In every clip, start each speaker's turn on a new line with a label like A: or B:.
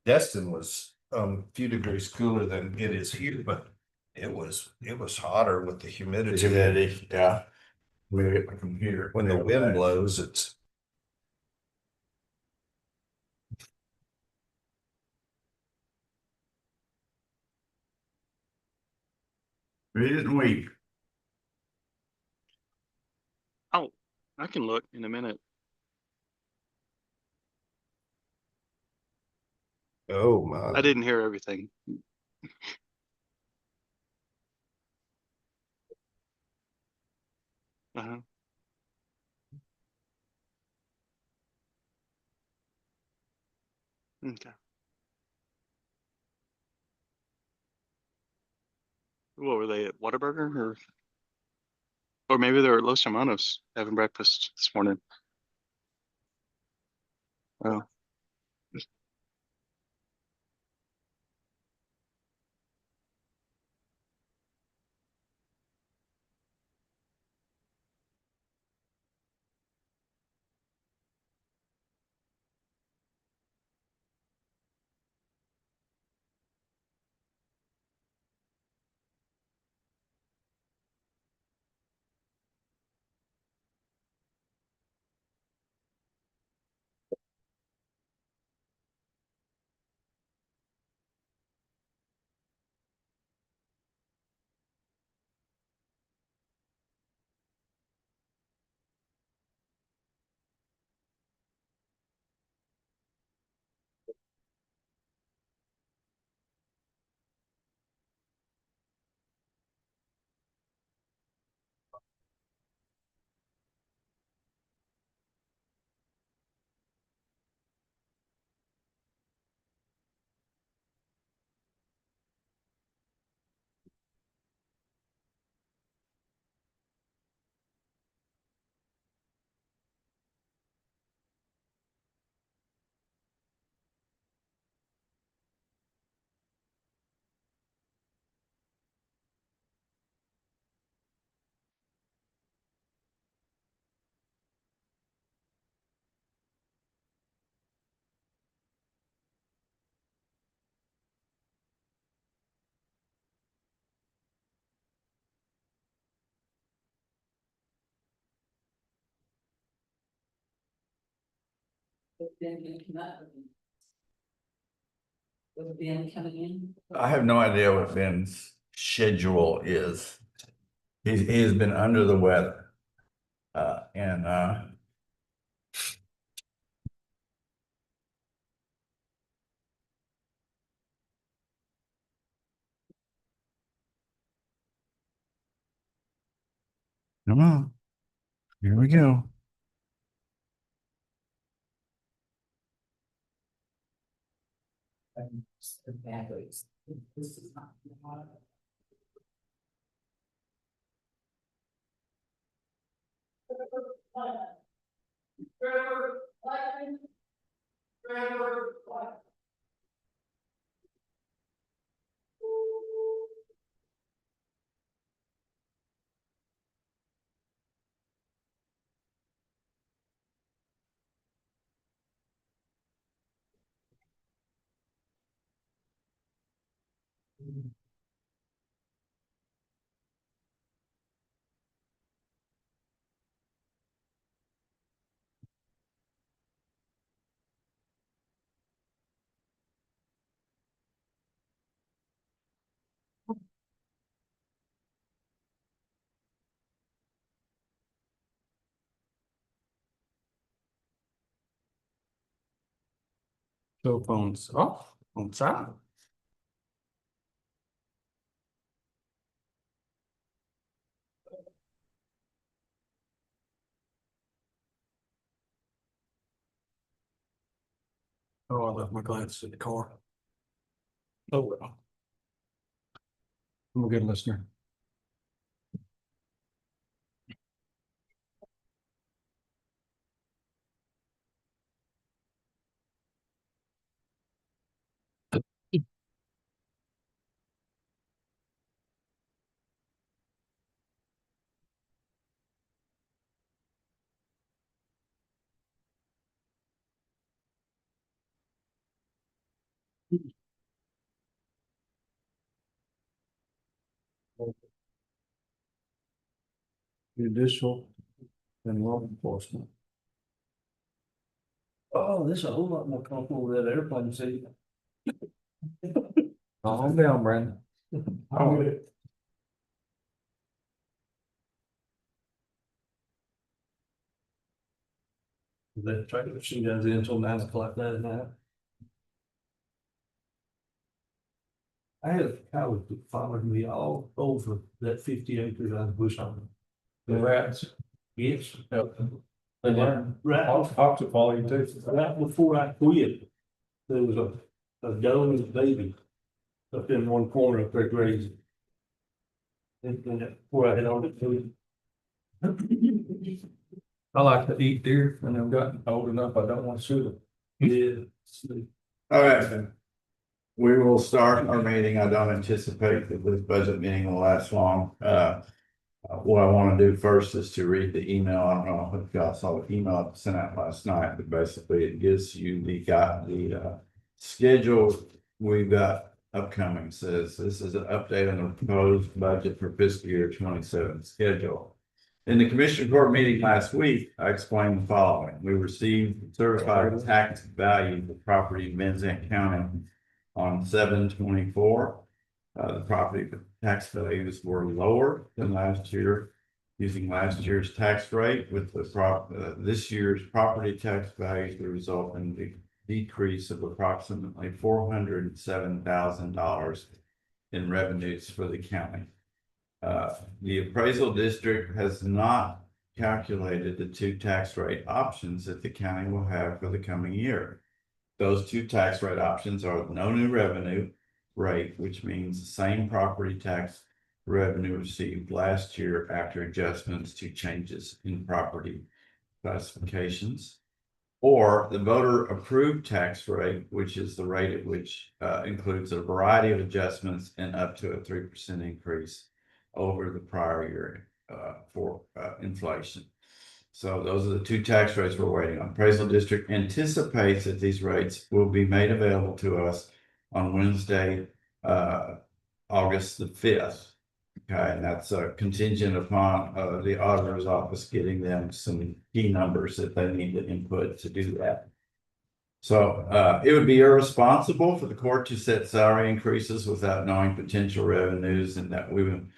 A: Destin was a few degrees cooler than it is here, but it was hotter with the
B: The
A: humidity.
B: humidity, yeah. Let me get my computer.
A: When the wind blows, it's
B: Read it and weep.
C: Oh, I can look in a minute.
A: oh
C: I
A: my.
C: didn't hear everything. Uh-huh. Okay. What were they at Whataburger or maybe they were at Los Hermanos having breakfast this morning. Oh,
D: With Ben coming in.
B: I have no idea what Ben's schedule is. He has been under the weather. And come on. Here we go.
D: This is not.
C: cell phones off on silent. Oh, I left my glasses in the car. Oh well. I'm a good listener. judicial and law enforcement. Oh, this is a whole lot more comfortable than that airplane seat. Calm down, Brandon. Oh. That trailer, she does it until 9 o'clock that night. I had a cow that followed me all over that 50 acres out of bush on. The rats? Yes. And then right, Fox will follow you too. Right before I quit, there was a doe and a baby up in one corner up there grazing. And where I had on it food. I like to eat deer and I've gotten old enough, I don't want to shoot them. Yeah.
B: All right, then. We will start our meeting. I don't anticipate that this budget meeting will last long. What I want to do first is to read the email. I don't know if y'all saw the email I sent out last night, but basically it gives you the schedule we've got upcoming. Says this is an update on the proposed budget for fiscal year 27 schedule. In the commissioner court meeting last week, I explained the following. We received certified tax value for property in Zandt County on 7/24. The property tax values were lower than last year, using last year's tax rate. With the this year's property tax values will result in the decrease of approximately $407,000 in revenues for the county. The appraisal district has not calculated the two tax rate options that the county will have for the coming year. Those two tax rate options are no new revenue rate, which means the same property tax revenue received last year after adjustments to changes in property classifications, or the voter approved tax rate, which is the rate at which includes a variety of adjustments and up to a 3% increase over the prior year for inflation. So those are the two tax rates we're waiting on. Appraisal district anticipates that these rates will be made available to us on Wednesday, August the 5th. Okay, and that's contingent upon the auditor's office getting them some key numbers that they need to input to do that. So it would be irresponsible for the court to set salary increases without knowing potential revenues and that we would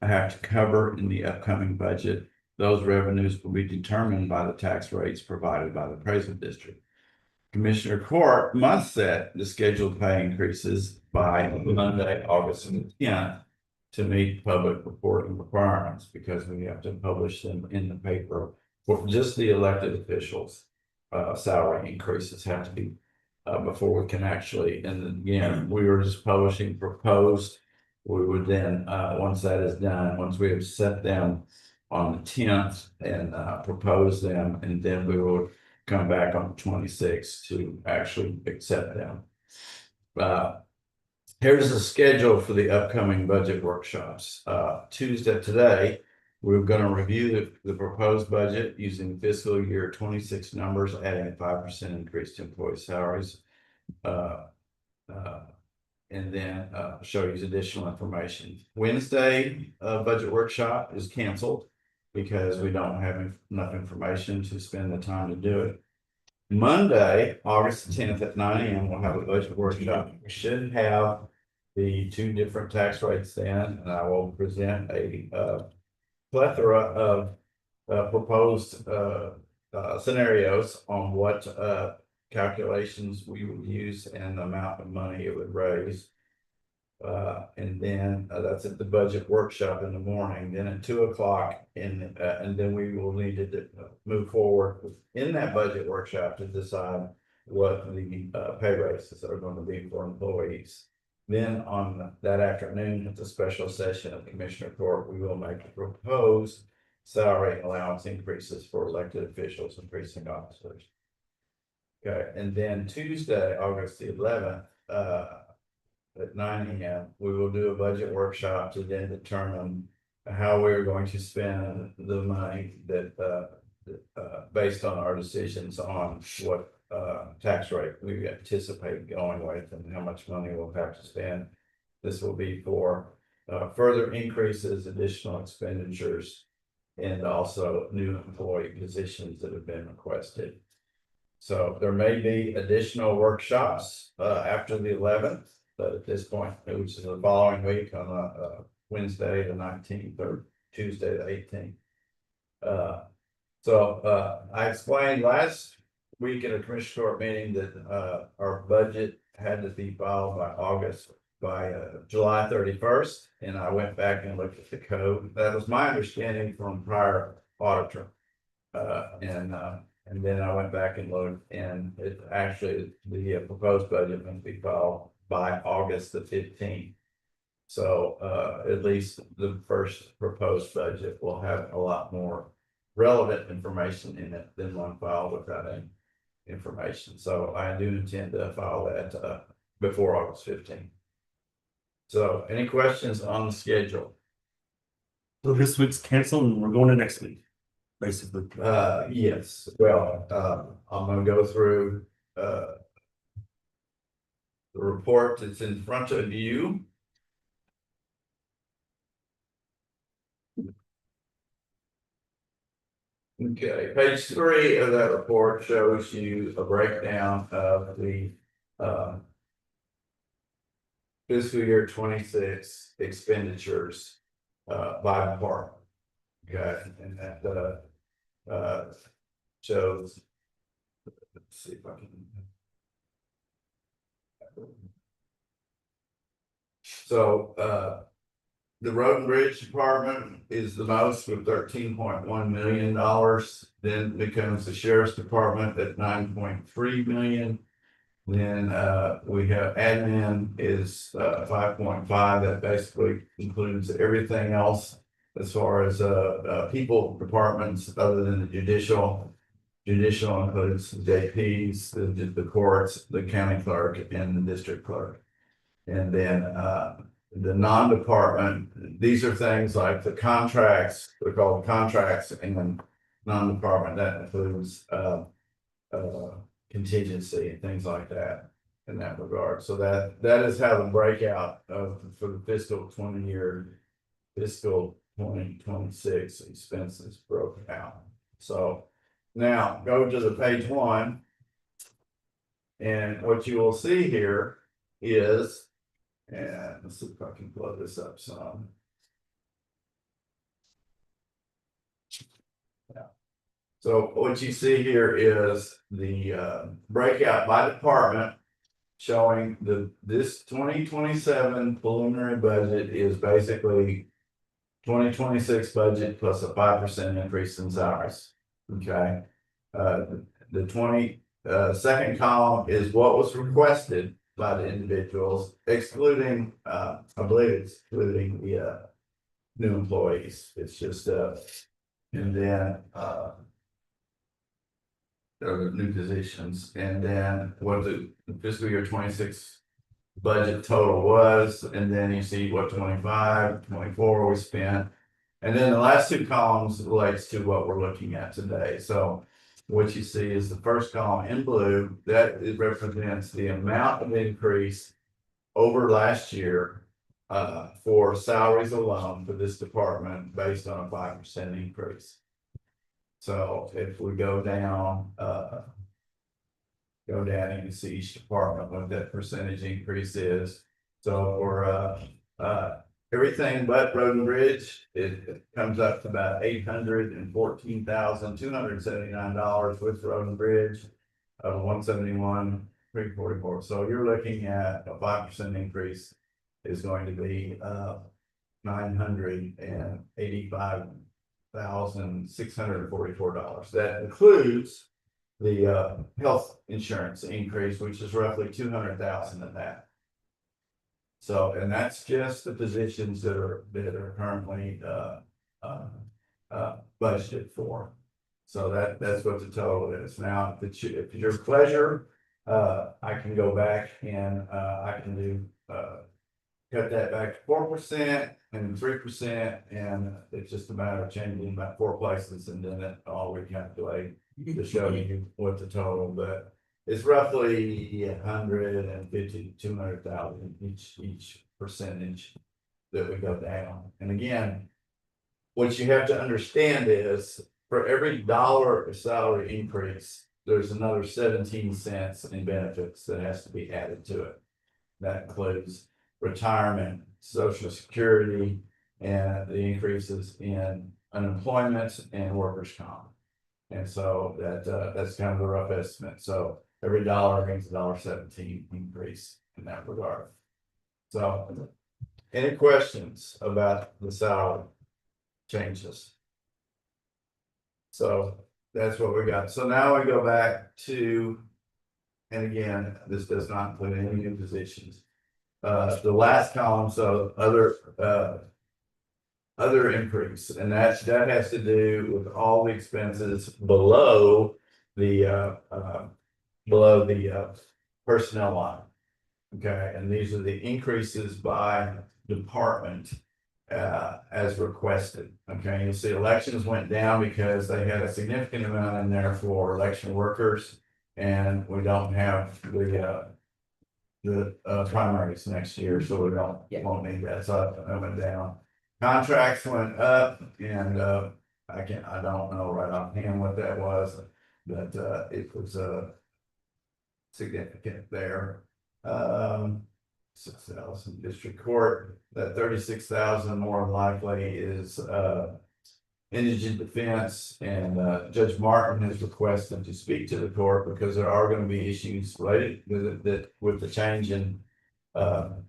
B: have to cover in the upcoming budget. Those revenues will be determined by the tax rates provided by the appraisal district. Commissioner Court must set the scheduled pay increases by Monday, August 10th to meet public reporting requirements because we have to publish them in the paper for just the elected officials. Salary increases have to be before we can actually, and again, we were just publishing proposed. We would then, once that is done, once we have set them on the 10th and propose them, and then we will come back on the 26th to actually accept them. Here's the schedule for the upcoming budget workshops. Tuesday today, we're going to review the proposed budget using fiscal year 26 numbers, adding a 5% increase to employee salaries. And then show you additional information. Wednesday budget workshop is canceled because we don't have enough information to spend the time to do it. Monday, August 10th at 9 a.m. we'll have a budget workshop. We should have the two different tax rates then, and I will present a plethora of proposed scenarios on what calculations we would use and the amount of money it would raise. And then that's at the budget workshop in the morning. Then at 2 o'clock, and then we will need to move forward in that budget workshop to decide what the pay raises are going to be for employees. Then on that afternoon at the special session of Commissioner Court, we will make a proposed salary allowance increases for elected officials and precinct officers. Okay, and then Tuesday, August the 11th, at 9 a.m., we will do a budget workshop to then determine how we're going to spend the money that based on our decisions on what tax rate we anticipate going with and how much money we'll have to spend. This will be for further increases, additional expenditures, and also new employee positions that have been requested. So there may be additional workshops after the 11th, but at this point, which is the following week on Wednesday, the 19th, or Tuesday, the 18th. I explained last week in a commission court meeting that our budget had to be filed by July 31st, and I went back and looked at the code. That was my understanding from prior auditor. And then I went back and looked, and it actually, the proposed budget must be filed by August the 15th. So at least the first proposed budget will have a lot more relevant information in it than one filed without any information. So I do intend to file that before August 15th. So any questions on the schedule?
E: So this week's canceled and we're going to next week, basically.
B: Yes, well, I'm gonna go through the report that's in front of you. Okay, page 3 of that report shows you a breakdown of the fiscal year 26 expenditures by department. Okay, and that shows, let's see if I can. So the road and bridge department is the most with $13.1 million. Then becomes the sheriff's department at 9.3 million. Then we have admin is 5.5. That basically includes everything else as far as people departments other than the judicial. Judicial includes the JPs, the courts, the county clerk, and the district clerk. And then the non-department, these are things like the contracts, they're called contracts, and non-department, that includes contingency and things like that in that regard. So that is how the breakout of for the fiscal 2026 expenses broken out. So now go to the page 1, and what you will see here is, and let's see if I can blow this up some. Yeah. So what you see here is the breakout by department, showing this 2027 preliminary budget is basically 2026 budget plus a 5% increase in salaries. Okay, the second column is what was requested by the individuals, excluding I believe it's excluding the new employees. It's just and then the new positions, and then what the fiscal year 26 budget total was, and then you see what 25, 24 we spent. And then the last 2 columns relates to what we're looking at today. So what you see is the first column in blue, that it represents the amount of increase over last year for salaries alone for this department based on a 5% increase. So if we go down, you can see each department what that percentage increase is. So for everything but road and bridge, it comes up to about $814,279 with road and bridge of 171,344. So you're looking at a 5% increase is going to be $985,644. That includes the health insurance increase, which is roughly 200,000 of that. So, and that's just the positions that are currently budgeted for. So that's what the total is. Now, if it's your pleasure, I can go back and I can do cut that back to 4% and 3%, and it's just a matter of changing about 4 places, and then it all recalculate to show you what the total, but it's roughly 150 to 200,000 each percentage that we go down. And again, what you have to understand is for every dollar of salary increase, there's another 17 cents in benefits that has to be added to it. That includes retirement, social security, and the increases in unemployment and workers' comp. And so that's kind of a rough estimate. So every dollar means $1.17 increase in that regard. So any questions about the salary changes? So that's what we got. So now we go back to, and again, this does not include any new positions. The last column, so other increase, and that has to do with all the expenses below the personnel line. Okay, and these are the increases by department as requested. Okay, you'll see elections went down because they had a significant amount in there for election workers, and we don't have the primaries next year, so we won't need that. So I went down. Contracts went up, and I don't know right offhand what that was, but it was significant there. 6,000 district court, that 36,000 more than likely is indigent defense, and Judge Martin has requested to speak to the court because there are going to be issues related with the change in the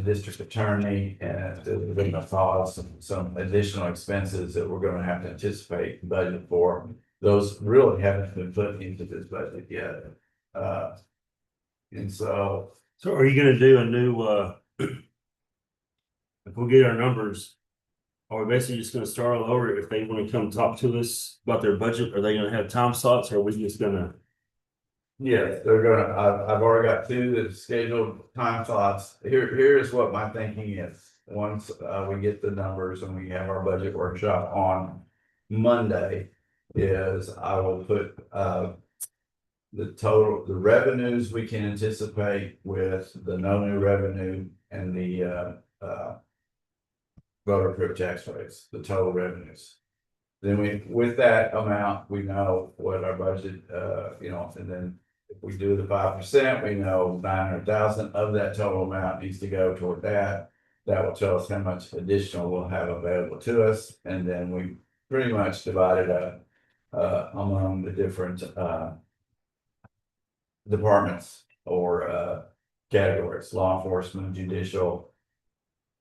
B: district attorney, and there's going to cause some additional expenses that we're going to have to anticipate and budget for. Those really haven't been put into this budget yet. And so
E: are you gonna do a new, if we get our numbers, are we basically just gonna start all over? If they wanna come talk to us about their budget, are they gonna have time slots, or are we just gonna?
B: yes, they're gonna, I've already got 2 that scheduled time slots. Here's what my thinking is. Once we get the numbers and we have our budget workshop on Monday, is I will put the revenues we can anticipate with the no new revenue and the voter approved tax rates, the total revenues. Then with that amount, we know what our budget, and then if we do the 5%, we know 900,000 of that total amount needs to go toward that. That will tell us how much additional we'll have available to us, and then we pretty much divide it up among the different departments or categories: law enforcement, judicial,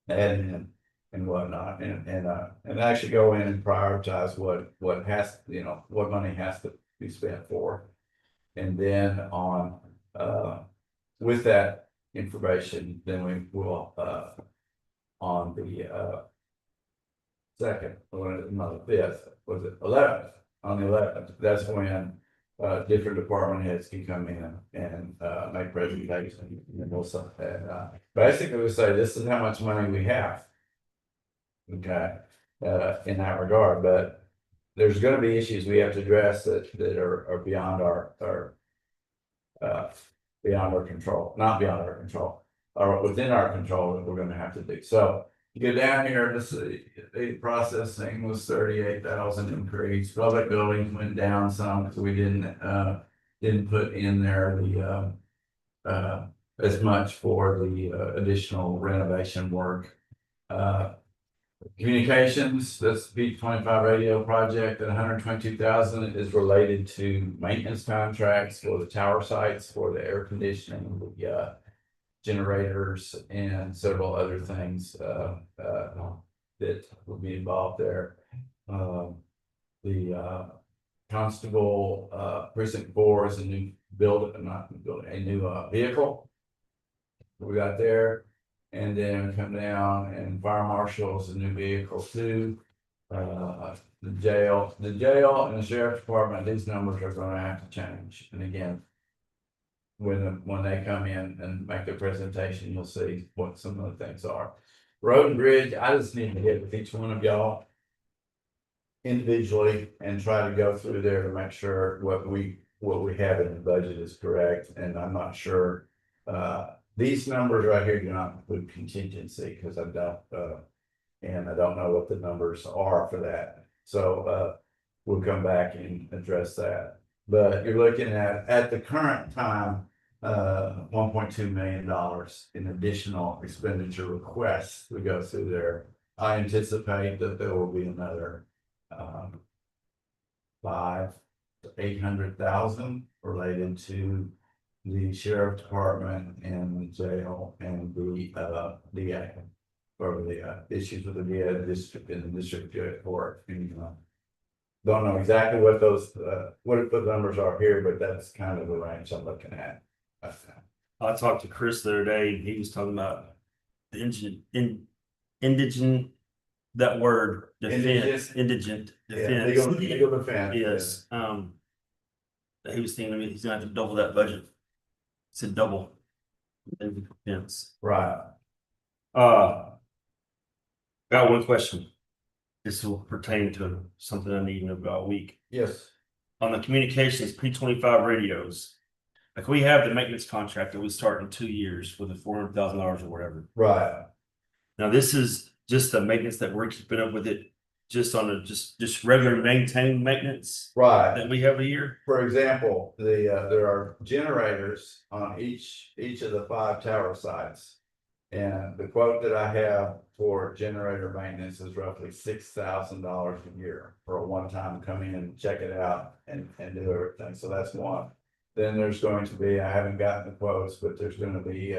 B: admin, and whatnot, and actually go in and prioritize what money has to be spent for. And then with that information, then we will on the second, or not the 5th, was it 11th? On the 11th, that's when different department heads can come in and make presentations, and we'll basically we say this is how much money we have. Okay, in that regard, but there's going to be issues we have to address that are beyond our control, not beyond our control, or within our control, that we're going to have to do. So you go down here, the processing was 38,000 increase. Public buildings went down some because we didn't put in there the as much for the additional renovation work. Communications, that's the P25 radio project at 122,000 is related to maintenance contracts for the tower sites, for the air conditioning, the generators, and several other things that will be involved there. The Constable Precinct 4 is a new vehicle we got there. And then come down, and fire marshal is a new vehicle too. The jail and the sheriff's department, these numbers are going to have to change. And again, when they come in and make their presentation, you'll see what some of the things are. Road and bridge, I just need to hit with each one of y'all individually and try to go through there to make sure what we have in the budget is correct. And I'm not sure. These numbers right here do not include contingency, because I don't And I don't know what the numbers are for that. So, we'll come back and address that. But you're looking at the current time, $1.2 million in additional expenditure requests to go through there. I anticipate that there will be another, 500,000 to 800,000 related to the sheriff department and the jail and the, DA. Or the, issues with the DA district and the district court, don't know exactly what those, what the numbers are here, but that's kind of the range I'm looking at.
E: I talked to Chris the other day, he was talking about the indigent, that word, defense, indigent
B: Yeah,
E: defense.
B: legal defense.
E: Yes, he was thinking he's gonna have to double that budget. Said double. In defense.
B: Right.
E: Got one question. This will pertain to something I need in about a week.
B: Yes.
E: On the communications P25 radios. Like we have the maintenance contract that we start in 2 years with the $400,000 or whatever.
B: Right.
E: Now, this is just the maintenance that we're keeping up with it, just on a just regular maintained maintenance
B: Right.
E: that we have a year.
B: For example, there are generators on each of the 5 tower sites. And the quote that I have for generator maintenance is roughly $6,000 a year for a one-time come in, check it out and do everything. So that's one. Then there's going to be, I haven't gotten the quotes, but there's going to be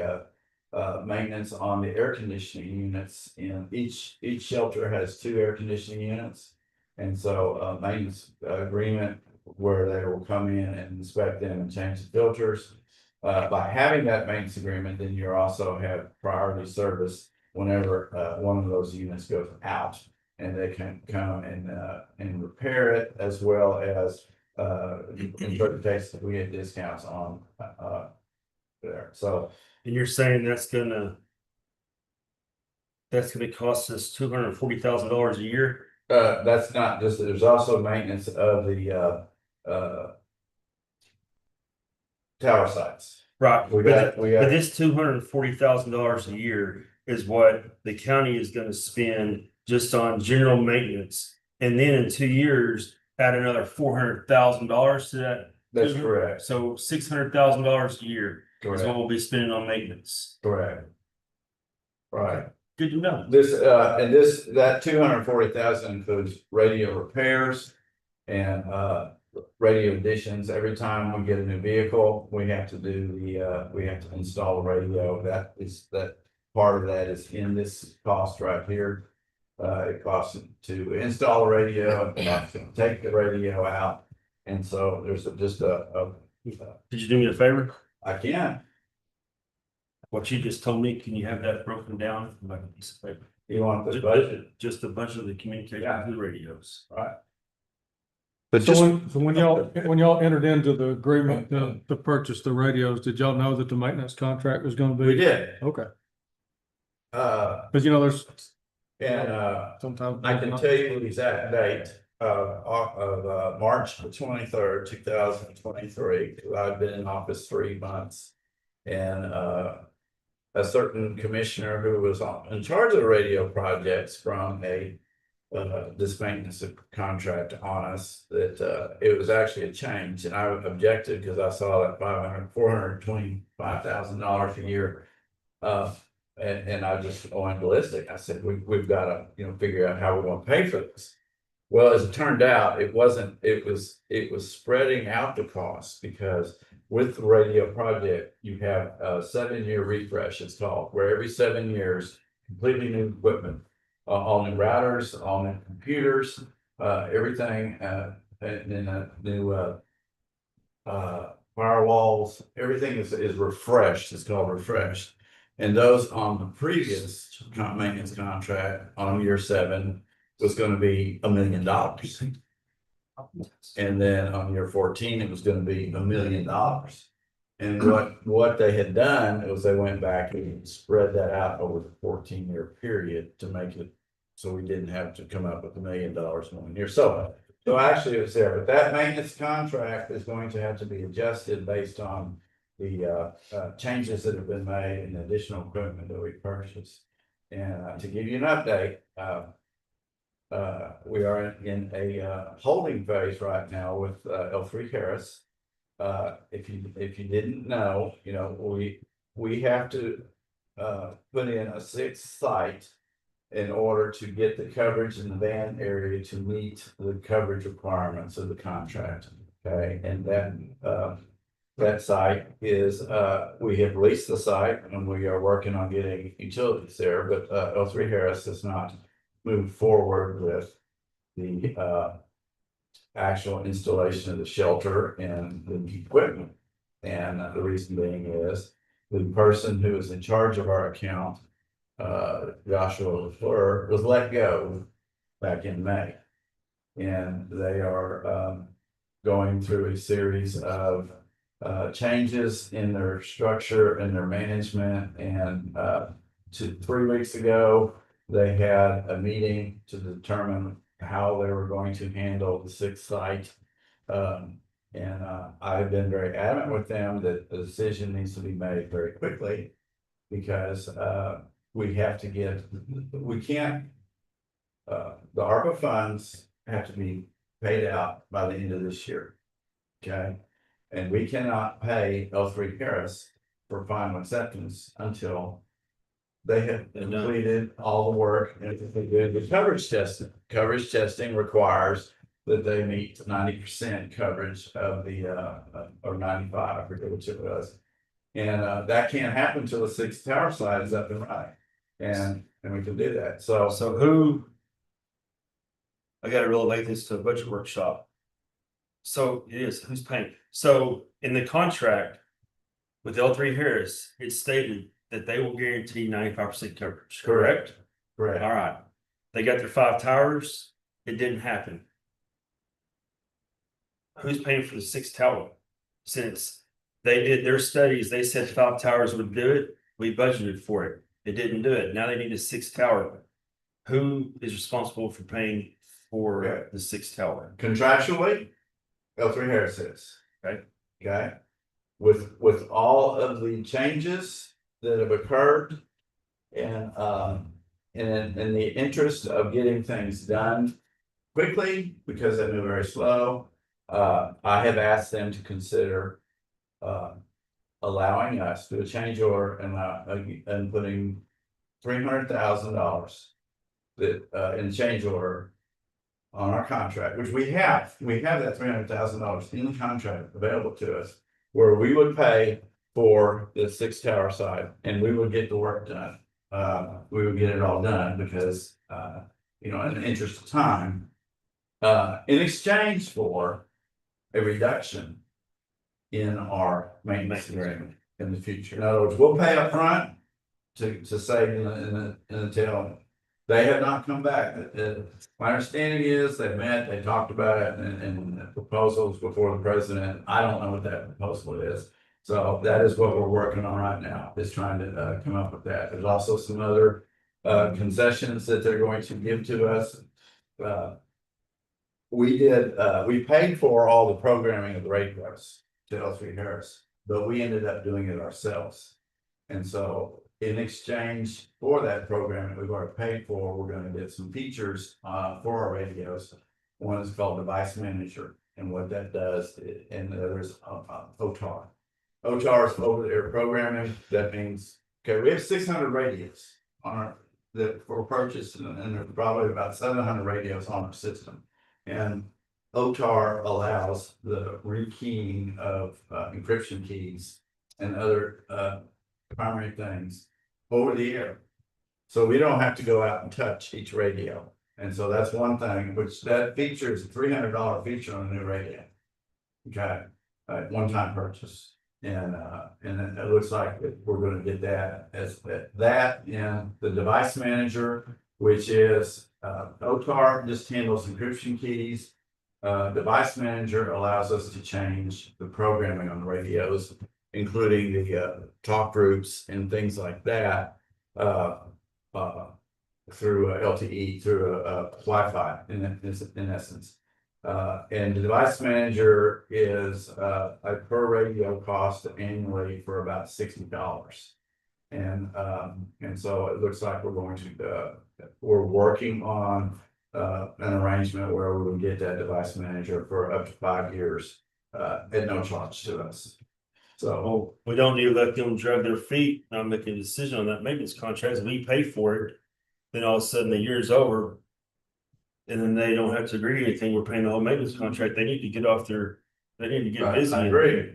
B: maintenance on the air conditioning units in each shelter has 2 air conditioning units. And so maintenance agreement where they will come in and inspect them and change the filters. By having that maintenance agreement, then you also have priority service whenever one of those units goes out, and they can come and repair it, as well as in certain cases we get discounts on there. So,
E: And you're saying that's gonna cost us $240,000 a year?
B: that's not just, there's also maintenance of the tower sites.
E: Right.
B: We
E: But
B: got,
E: this $240,000 a year is what the county is gonna spend just on general maintenance. And then in 2 years, add another $400,000 to that.
B: that's correct.
E: So $600,000 a year is what
B: Correct.
E: we'll be spending on maintenance.
B: Correct. Right.
E: Good to know.
B: That 240,000 includes radio repairs and radio additions. Every time we get a new vehicle, we have to we have to install a radio. That part of that is in this cost right here. It costs to install a radio, and take the radio out. And so there's just
E: Could you do me a favor?
B: I can,
E: What you just told me, can you have that broken down like a piece of paper?
B: you want the budget,
E: Just the budget of the communication
B: Yeah.
E: through radios.
B: right?
A: But
C: So
A: just,
C: when y'all entered into the agreement to purchase the radios, did y'all know that the maintenance contract was gonna be?
B: We did,
C: Okay,
B: uh,
C: cause there's
B: and
C: sometimes.
B: I can tell you the exact date of March 23rd, 2023. I've been in office 3 months. And a certain commissioner who was in charge of the radio projects from this maintenance contract on us, that it was actually a change, and I objected because I saw that $425,000 a year. And I just went ballistic. I said, we've got to, figure out how we're going to pay for this. Well, as it turned out, it wasn't, it was spreading out the costs, because with the radio project, you have a 7-year refresh, it's called, where every 7 years, completely new equipment, all new routers, all new computers, everything, and then new firewalls, everything is refreshed, it's called refreshed. And those on the previous maintenance contract on year 7 was going to be $1 million. And then on year 14, it was going to be $1 million. And what they had done was they went back and spread that out over the 14-year period to make it so we didn't have to come up with $1 million in 1 year. So actually it was there, but that maintenance contract is going to have to be adjusted based on the changes that have been made and additional equipment that we purchased. And to give you an update, we are in a holding phase right now with L3 Harris. If you didn't know, you know, we have to put in a sixth site in order to get the coverage in the van area to meet the coverage requirements of the contract. Okay, and then that site is we have leased the site and we are working on getting utilities there, but L3 Harris has not moved forward with the actual installation of the shelter and the equipment. And the reason being is the person who is in charge of our account, Joshua LaFleur, was let go back in May. And they are going through a series of changes in their structure and their management. And 3 weeks ago, they had a meeting to determine how they were going to handle the sixth site. And I've been very adamant with them that the decision needs to be made very quickly because we have to get, we can't, the ARPA funds have to be paid out by the end of this year. Okay, and we cannot pay L3 Harris for final acceptance until they have completed all the work and they did the coverage testing. Coverage testing requires that they meet 90% coverage of the or 95, I forget which it was. And that can't happen until the sixth tower site is up and running. And we can do that. So
E: who? I gotta relate this to a budget workshop. So it is, who's paying? So in the contract with L3 Harris, it's stated that they will guarantee 95% coverage, correct?
B: correct.
E: All right. They got their 5 towers. It didn't happen. Who's paying for the 6th tower? Since they did their studies, they said 5 towers would do it. We budgeted for it. It didn't do it. Now they need a 6th tower. Who is responsible for paying for the 6th tower?
B: Contractually, L3 Harris is.
E: Okay.
B: Okay. With all of the changes that have occurred and in the interest of getting things done quickly, because they've been very slow, I have asked them to consider allowing us to do a change order and putting $300,000 that in change order on our contract, which we have that $300,000 in the contract available to us, where we would pay for the 6 tower side and we would get the work done. We would get it all done because you know, in the interest of time, in exchange for a reduction in our maintenance agreement in the future. In other words, we'll pay up front to save in the tail. They have not come back. My understanding is they met, they talked about it and proposals before the president. I don't know what that proposal is. So that is what we're working on right now, is trying to come up with that. There's also some other concessions that they're going to give to us. We paid for all the programming of the radios to L3 Harris, but we ended up doing it ourselves. And so in exchange for that programming we've already paid for, we're going to get some features for our radios. One is called Device Manager, and what that does, and the other is OTAR. OTAR is over the air programming. That means, okay, we have 600 radios on our that for purchase, and there's probably about 700 radios on our system. And OTAR allows the rekeying of encryption keys and other primary things over the air. So we don't have to go out and touch each radio. And so that's one thing, which that feature is a $300 feature on a new radio. Okay, one-time purchase. And it looks like we're going to get that as that and the device manager, which is OTAR just handles encryption keys. Device manager allows us to change the programming on the radios, including the talk groups and things like that through LTE, through Wi-Fi in essence. And the device manager is a per radio cost annually for about $60. And so it looks like we're going to, we're working on an arrangement where we will get that device manager for up to 5 years at no charge to us. So,
E: Well, we don't need to let them drag their feet, not making a decision on that maintenance contract, we pay for it. Then all of a sudden the year's over. And then they don't have to agree to anything, we're paying the whole maintenance contract, they need to get off their, they need to get busy.
B: I agree.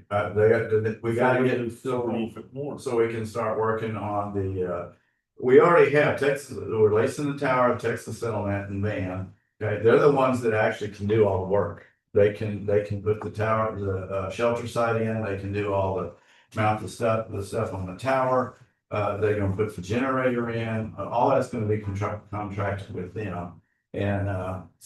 B: We gotta get
E: more.
B: so we can start working on the, we already have Texas, we're lacing the tower, Texas Settlement and Van. Okay, they're the ones that actually can do all the work. They can put the tower, the shelter site in, they can do all the mount the stuff on the tower. They're gonna put the generator in, all that's gonna be contracted with them. And,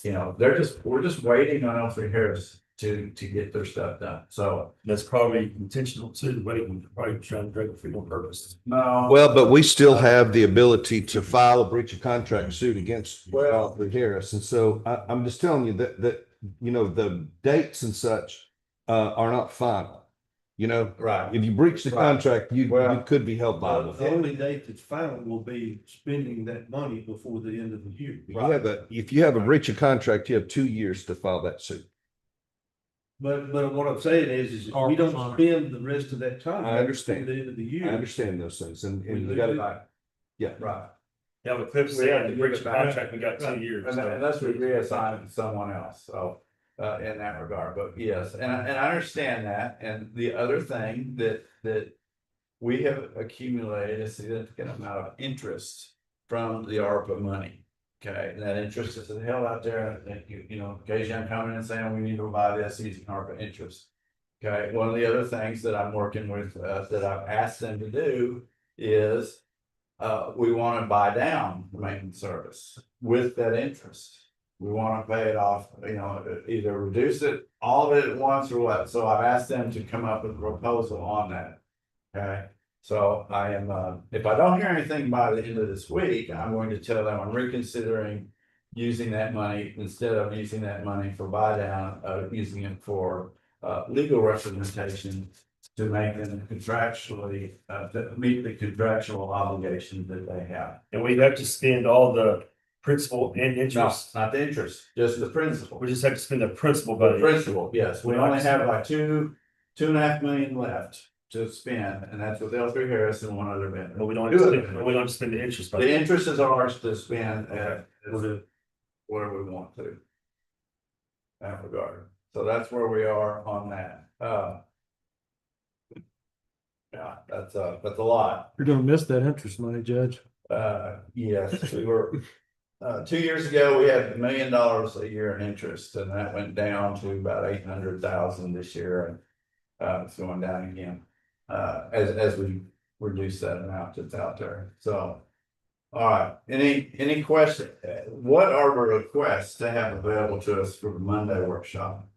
B: you know, we're just waiting on L3 Harris to get their stuff done. So,
E: That's probably intentional too, waiting, probably trying to drag their feet on purpose.
B: no.
A: Well, but we still have the ability to file a breach of contract suit against
B: Well-
A: Harris. And so I'm just telling you that, you know, the dates and such are not final. You know,
B: Right.
A: if you breach the
B: Right.
A: contract, you
B: Well-
A: could be held liable.
C: The only date that's final will be spending that money before the end of the year.
A: If you have a breach of contract, you have 2 years to file that suit.
C: But what I'm saying is if we don't spend the rest of that time.
A: I understand.
C: before the end of the
A: I
C: year.
A: understand those things and
C: We
A: you gotta,
C: lose
A: yeah.
B: Right.
E: Yeah, but Cliff
B: We
E: said,
B: have to
E: the
B: give
E: breach
B: it
E: of
B: back.
E: contract, we got 2 years.
B: And
E: so.
B: unless we reassign someone else, so, in that regard, but yes, and I understand that, and the other thing that we have accumulated a significant amount of interest from the ARPA money. Okay, and that interest is held out there, and you know, occasionally I'm coming and saying, we need to buy this using ARPA interest. Okay, one of the other things that I'm working with, that I've asked them to do is we want to buy down the maintenance service with that interest. We want to pay it off, you know, either reduce it, all of it at once or what. So I've asked them to come up with a proposal on that. Okay, so I am, if I don't hear anything by the end of this week, I'm going to tell them I'm reconsidering using that money instead of using that money for buy down, using it for legal representation to make them contractually, to meet the contractual obligations that they have.
E: And we have to spend all the principal and
B: No,
E: interest,
B: not the interest, just the principal.
E: we just have to spend the principal by
B: The
E: the.
B: principal, yes, we only have like 2.5 million left to spend, and that's with L3 Harris and one other vendor.
E: But we don't have to spend, we don't have to spend the interest. by
B: The
E: the-
B: interest is ours to spend
E: Okay.
B: whatever we want to. That regard, so that's where we are on that, yeah, that's a lot.
C: You're gonna miss that interest money, Judge.
B: Yes, we were, 2 years ago, we had $1 million a year in interest, and that went down to about 800,000 this year, and it's going down again. As we reduce that amount that's out there, so. All right, any question, what are the requests to have available to us for the Monday workshop?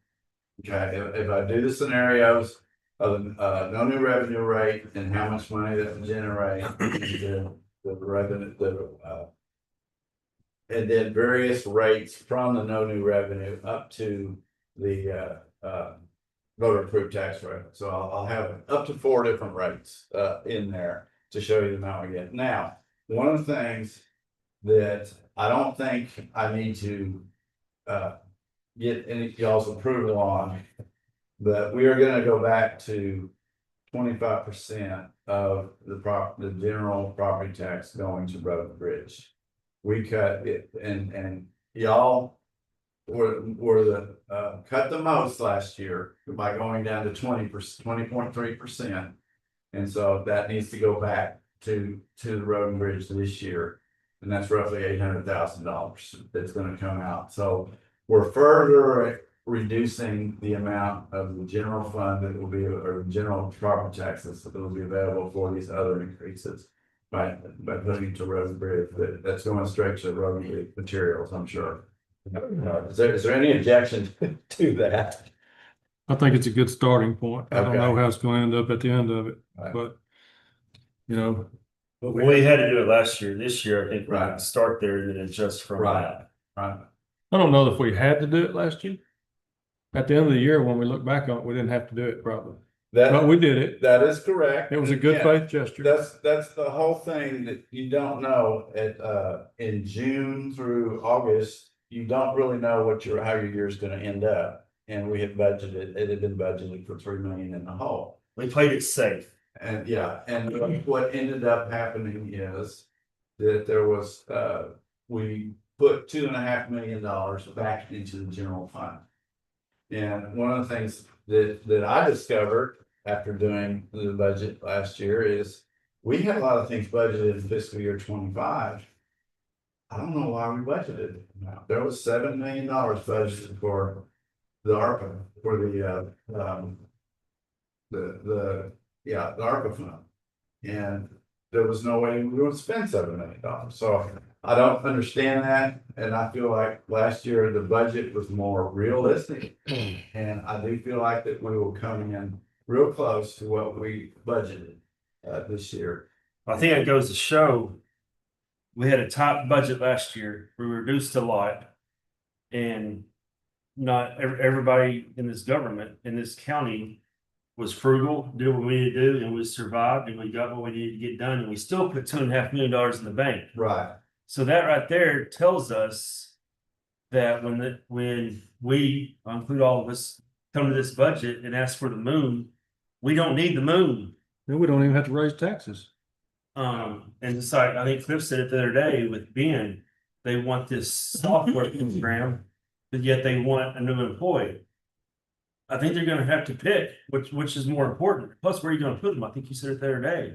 B: Okay, if I do the scenarios of, no new revenue rate and how much money that will generate, the revenue, and then various rates from the no new revenue up to the, voter approved tax rate. So I'll have up to 4 different rates, in there to show you the amount we get. Now, one of the things that I don't think I need to, get any y'all's approval on, but we are gonna go back to 25% of the general property tax going to road and bridge. We cut it and y'all were the cut the most last year by going down to 20.3%. And so that needs to go back to the road and bridge this year. And that's roughly $800,000 that's gonna come out. So we're further reducing the amount of the general fund that will be, or general property taxes that will be available for these other increases. By putting it to road and bridge, but that's going straight to road and bridge materials, I'm sure. Is there any objection to that?
F: I think it's a good starting point. I don't know
B: Okay.
F: how it's gonna end up at the end of it,
B: Right.
F: but, you know,
E: But we had to do it last year, this year, I think we
B: Right.
E: can start there and then adjust from
B: Right.
E: that.
B: Right,
F: I don't know if we had to do it last year. At the end of the year, when we look back on it, we didn't have to do it probably. But we did it.
B: That is correct.
F: It was a good
B: Yeah.
F: faith gesture.
B: That's the whole thing that you don't know in June through August, you don't really know how your year's gonna end up. And we had budgeted, it had been budgeted for 3 million in the hole.
E: We played it safe.
B: And yeah, and what ended up happening is that there was, we put $2.5 million back into the general fund. And one of the things that I discovered after doing the budget last year is we had a lot of things budgeted in fiscal year 25. I don't know why we budgeted. There was $7 million budgeted for the ARPA, for the ARPA fund. And there was no way we would spend $7 million. So I don't understand that. And I feel like last year the budget was more realistic. And I do feel like that we will come in real close to what we budgeted this year.
E: I think it goes to show we had a top budget last year. We reduced a lot. And not everybody in this government, in this county, was frugal, did what we needed to do, and we survived, and we got what we needed to get done, and we still put $2.5 million in the bank.
B: Right.
E: So that right there tells us that when we, I'll include all of us, come to this budget and ask for the moon, we don't need the moon.
F: Then we don't even have to raise taxes.
E: And it's like, I think Cliff said it the other day with Ben, they want this software program, but yet they want a new employee. I think they're gonna have to pick which is more important. Plus, where are you gonna put them? I think you said it the other day.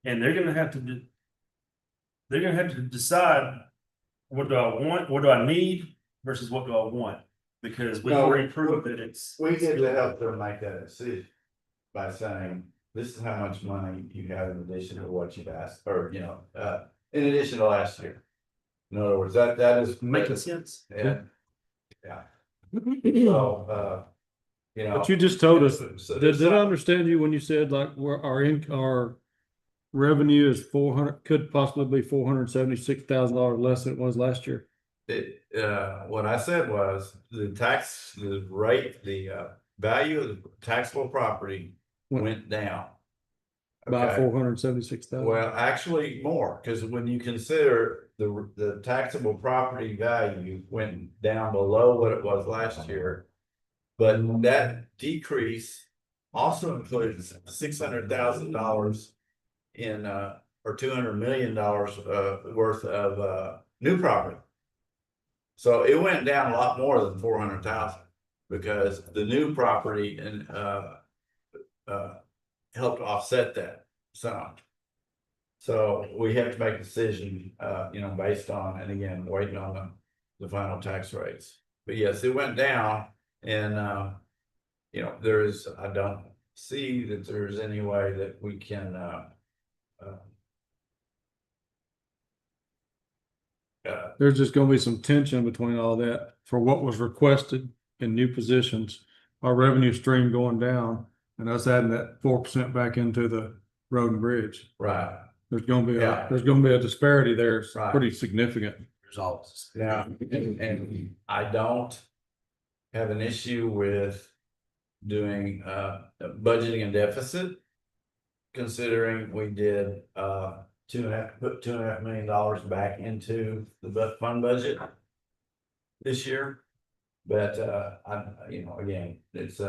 E: And they're gonna have to decide, what do I want, what do I need versus what do I want? Because we've already proved that it's.
B: We did to help them make that decision by saying, this is how much money you have in addition to what you've asked, or, in addition to last year. In other words, that is.
E: Making sense.
B: Yeah. Yeah. So,
F: But you just told us,
B: so
F: did I understand you when you said like where our revenue is 400, could possibly be $476,000 less than it was last year?
B: What I said was the value of the taxable property went down.
F: By
B: Okay.
F: 476,000.
B: Well, actually more, because when you consider the taxable property value went down below what it was last year. But that decrease also includes $600,000 in or $200 million worth of new property. So it went down a lot more than 400,000 because the new property and helped offset that some. So we have to make a decision, based on, and again, waiting on the final tax rates. But yes, it went down, and I don't see that there's any way that we can
F: There's just gonna be some tension between all that for what was requested in new positions, our revenue stream going down, and us adding that 4% back into the road and bridge.
B: right.
F: There's gonna be
B: Yeah.
F: there's gonna be a disparity there. It's
B: Right.
F: pretty significant.
E: Results.
B: Yeah, and I don't have an issue with doing budgeting and deficit. Considering we did put $2.5 million back into the fund budget this year. But again, it's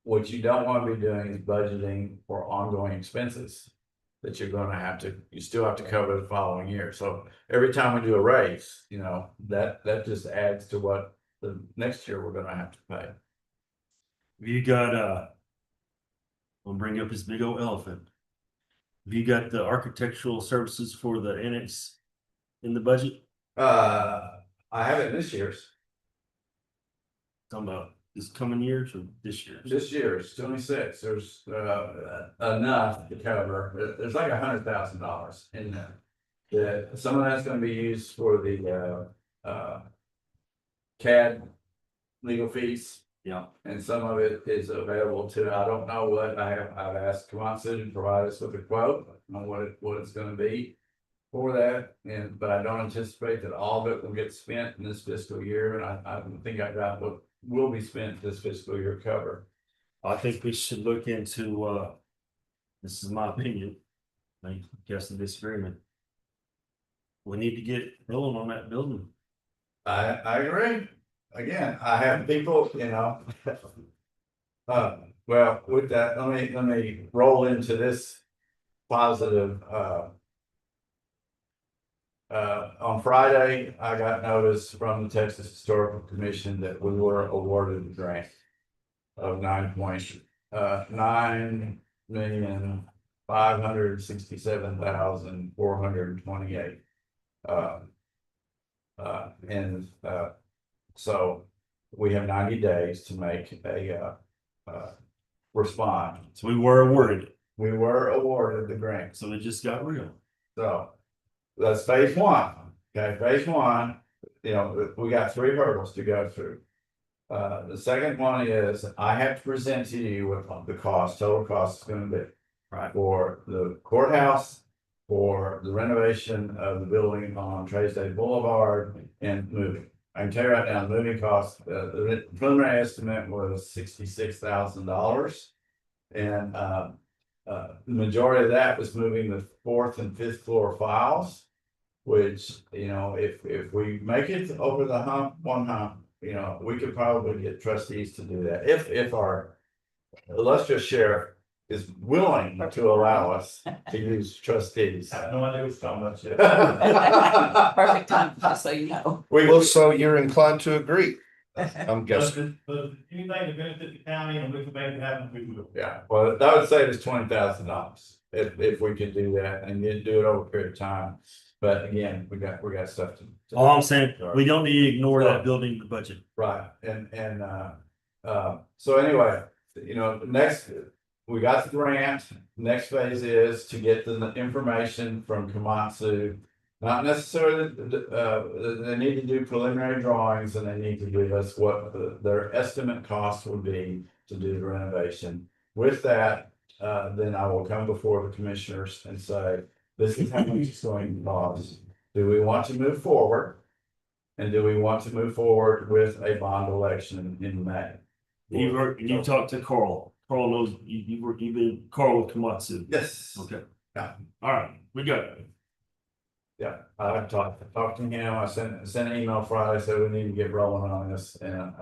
B: what you don't want to be doing is budgeting for ongoing expenses that you still have to cover the following year. So every time we do a raise, that just adds to what the next year we're gonna have to pay.
E: You got I'll bring up this big old elephant. Have you got the architectural services for the annex in the budget?
B: I have it this year's.
E: Talking about this coming years or this year?
B: This year's 26, there's enough to cover, there's like $100,000 in there. Some of that's gonna be used for the CAD legal fees.
E: Yeah.
B: And some of it is available to, I don't know what, I've asked Kamatsu to provide us with a quote on what it's gonna be for that, but I don't anticipate that all of it will get spent in this fiscal year, and I think I got what will be spent this fiscal year covered.
E: I think we should look into, this is my opinion. I guess the disagreement. We need to get rolling on that building.
B: I agree. Again, I have people, you know. Well, with that, let me roll into this positive, on Friday, I got notice from the Texas Historical Commission that we were awarded a grant of $9,567,428. So we have 90 days to make a, respond.
E: So we were awarded,
B: We were awarded the grant.
E: so it just got real.
B: So that's phase one. Okay, phase one, you know, we got 3 hurdles to go through. The second one is I have to present to you what the total cost is gonna be.
E: Right.
B: For the courthouse, for the renovation of the building on Trace Boulevard and moving. I can tell you right now, the moving cost, the preliminary estimate was $66,000. And, the majority of that was moving the 4th and 5th floor files. Which, you know, if we make it over the hump, one hump, you know, we could probably get trustees to do that. If our illustrious sheriff is willing to allow us to use trustees.
C: I have no idea what's talking about yet.
D: Perfect time, just so you know.
A: Well, so you're inclined to agree, I'm guessing.
C: But anything to benefit the county and we can make it happen, we will.
B: Yeah, well, I would say it's $20,000 if we could do that and then do it over a period of time. But again, we got stuff to.
E: All I'm saying, we don't need to ignore that building in the budget.
B: Right, so anyway, you know, next, we got the grant, next phase is to get the information from Komatsu. Not necessarily, they need to do preliminary drawings and they need to give us what their estimate cost would be to do the renovation. With that, then I will come before the commissioners and say, this is how much it's going to cost. Do we want to move forward? And do we want to move forward with a bond election in May?
E: You talked to Carl. Carl knows you've been Carl with Komatsu.
B: Yes.
E: Okay.
B: Yeah.
E: All right, we got it.
B: Yeah, I talked to him. I sent an email Friday, said we need to get rolling on this, and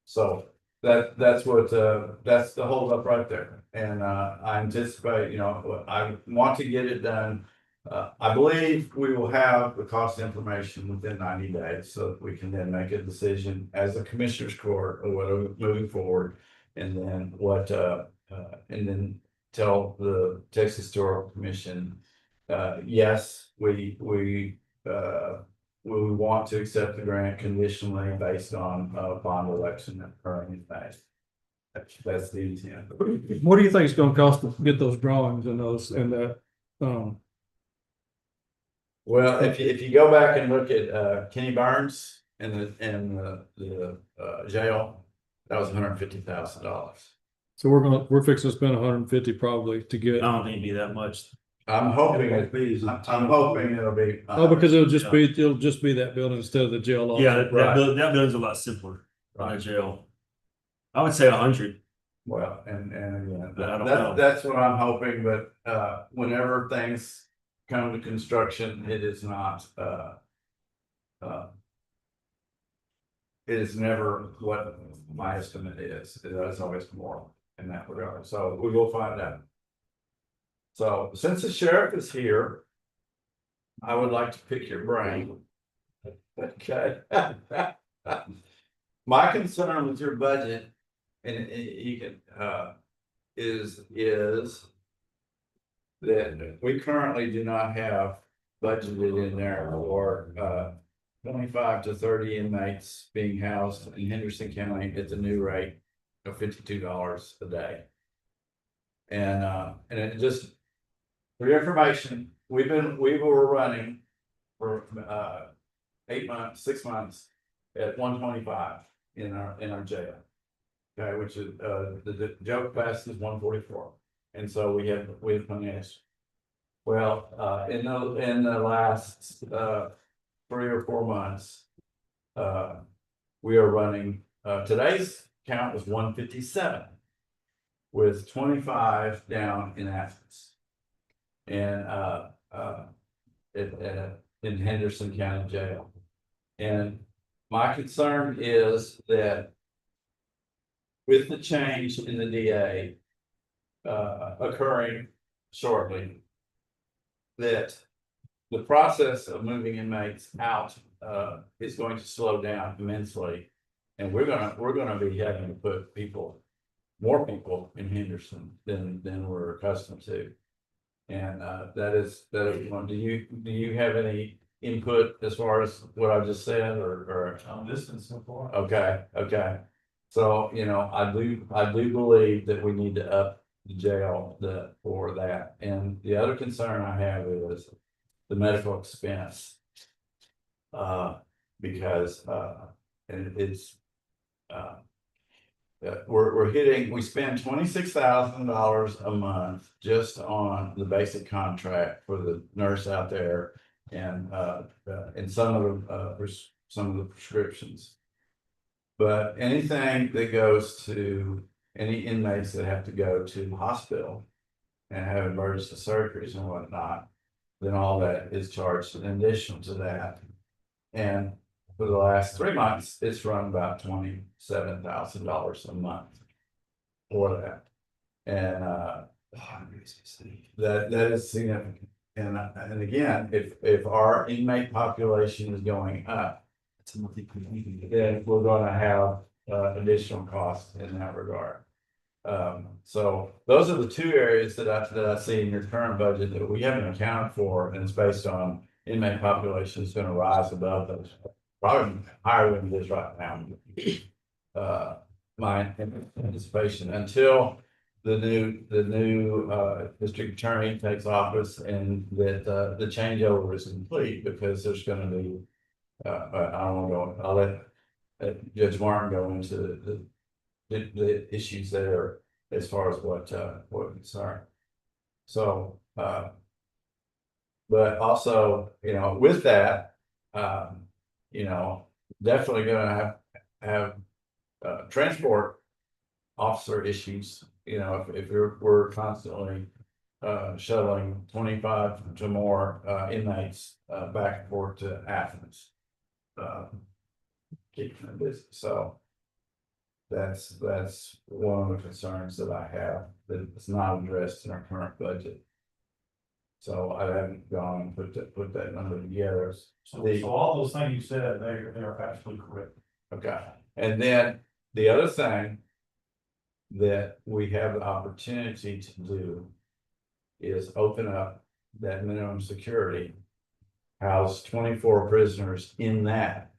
B: so that's the hold up right there. And I anticipate, you know, I want to get it done. I believe we will have the cost information within 90 days, so that we can then make a decision as a commissioner's court or whatever moving forward. And then and then tell the Texas Historical Commission, yes, we want to accept the grant conditionally based on a bond election occurring in May. That's the intent.
F: What do you think it's gonna cost to get those drawings and that,
B: Well, if you go back and look at Kenny Burns and the jail, that was $150,000.
F: so we're fixing to spend 150 probably to
E: I
F: get,
E: don't think it'd be that much.
B: I'm hoping I'm hoping it'll be.
F: oh, because it'll just be that building instead of the jail. also.
E: Yeah, that
B: Right.
E: building's a lot simpler than a jail. I would say 100.
B: Well, and again,
E: But I don't know.
B: that's what I'm hoping, but whenever things come to construction, it is not it is never what my estimate is. It is always more in that regard. So we will find out. So since the sheriff is here, I would like to pick your brain. Okay. My concern with your budget, and you can, is that we currently do not have budgeted in there for 25 to 30 inmates being housed in Henderson County at the new rate of $52 a day. And it just, for your information, we were running for 6 months at 125 in our jail. Okay, which is the jail capacity is 144, and so we have plenty of. Well, in the last 3 or 4 months, we are running. Today's count was 157. with 25 down in Athens. And, in Henderson County Jail. And my concern is that with the change in the DA occurring shortly, that the process of moving inmates out is going to slow down immensely. And we're gonna be having to put more people in Henderson than we're accustomed to. And that is one. Do you have any input as far as what I just said, or?
C: I'm listening so far.
B: Okay. So, I do believe that we need to up the jail for that. And the other concern I have is the medical expense. Because, and it's, we spend $26,000 a month just on the basic contract for the nurse out there. And some of the prescriptions. But anything that goes to any inmates that have to go to the hospital and have emergency surgeries and whatnot, then all that is charged in addition to that. And for the last 3 months, it's run about $27,000 a month for that. And that is significant. And again, if our inmate population is going up, then we're gonna have additional costs in that regard. So those are the two areas that I see in your current budget that we haven't accounted for, and it's based on inmate population is gonna rise above those, probably higher than it is right now. My anticipation until the new district attorney takes office and that the changeover is complete, because there's gonna be I don't want to go, I'll let Judge Martin go into the issues there as far as what concern. So, but also, with that, definitely gonna have transport officer issues, if we're constantly shuttling 25 to more inmates back and forth to Athens. Keeping them busy. So that's one of the concerns that I have, that it's not addressed in our current budget. So I haven't gone and put that number together.
C: So all those things you said, they're absolutely correct.
B: Okay, and then the other thing that we have the opportunity to do is open up that minimum security, house 24 prisoners in that.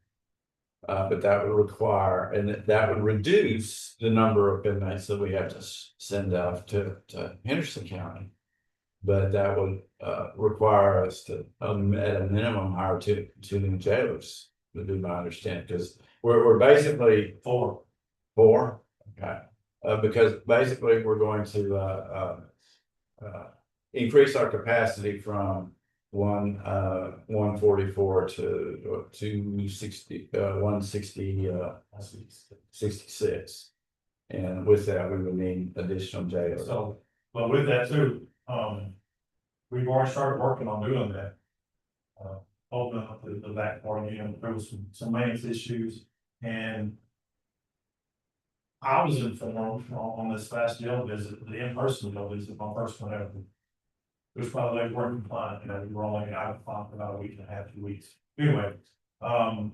B: But that would require, and that would reduce the number of inmates that we have to send out to Henderson County. But that would require us to, at a minimum, hire two new jailers, would be my understanding, because we're basically four. Okay. Because basically we're going to increase our capacity from 144 to 260, 160, 66. And with that, we would need additional jailers.
C: So, but with that too, we've already started working on doing that. Open up the back part, there was some maintenance issues, and I was informed on this last jail visit, the in-person jail visit, my first one ever. It was probably like working fine, we were only out of fine for about a week and a half, 2 weeks. Anyway, I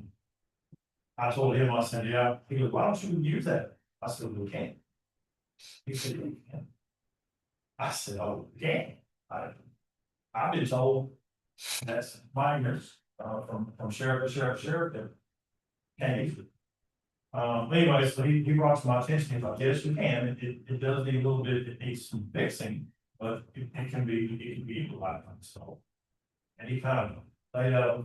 C: told him, I said, yeah, he goes, why don't you use that? I said, we can't. He said, we can. I said, oh, we can't. I've been told that's minors from sheriff to sheriff that can't use it. Anyway, so he brought to my attention, he's like, yes, you can, it does need a little bit, it needs some fixing, but it can be utilized, so. And he kind of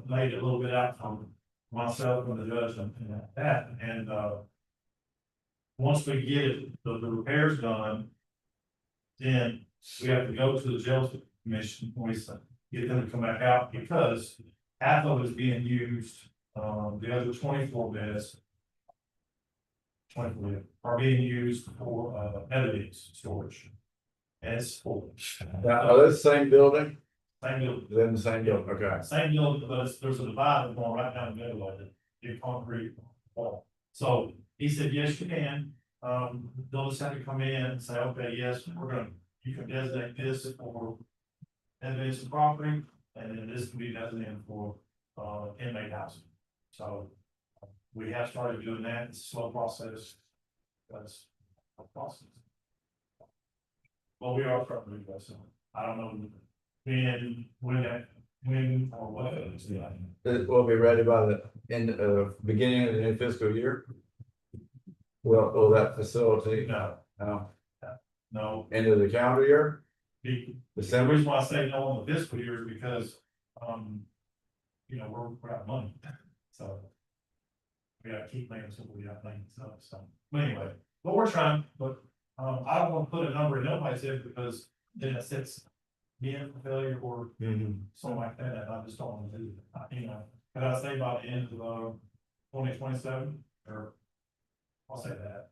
C: laid a little bit out from myself and the judge and that, and once we get the repairs done, then we have to go to the jail commission, get them to come back out, because half of it is being used, the other 24 beds are being used for, evidence storage. And it's full.
B: Now, are they the same building?
C: Same deal.
B: They're in the same building, okay.
C: Same deal, but there's a divider going right down the middle of it, the concrete wall. So he said, yes, you can. They'll just have to come in and say, okay, yes, you can designate this for evidence of property, and then this can be designated for, inmate housing. So we have started doing that. It's a slow process. That's a process. Well, we are trying to do that, so I don't know when or what.
B: It will be ready by the end beginning of the new fiscal year. Well, will that facility,
C: No,
B: no,
C: no.
B: end of the calendar year,
C: The
B: December?
C: reason why I say no on the fiscal year is because, we're out of money, so. We gotta keep playing until we got money, so, but anyway, but we're trying, but, I don't wanna put a number in nobody's head because then it sets me in for failure or something like that, and I just don't wanna do that, Can I say by the end of, 2027, or I'll say that.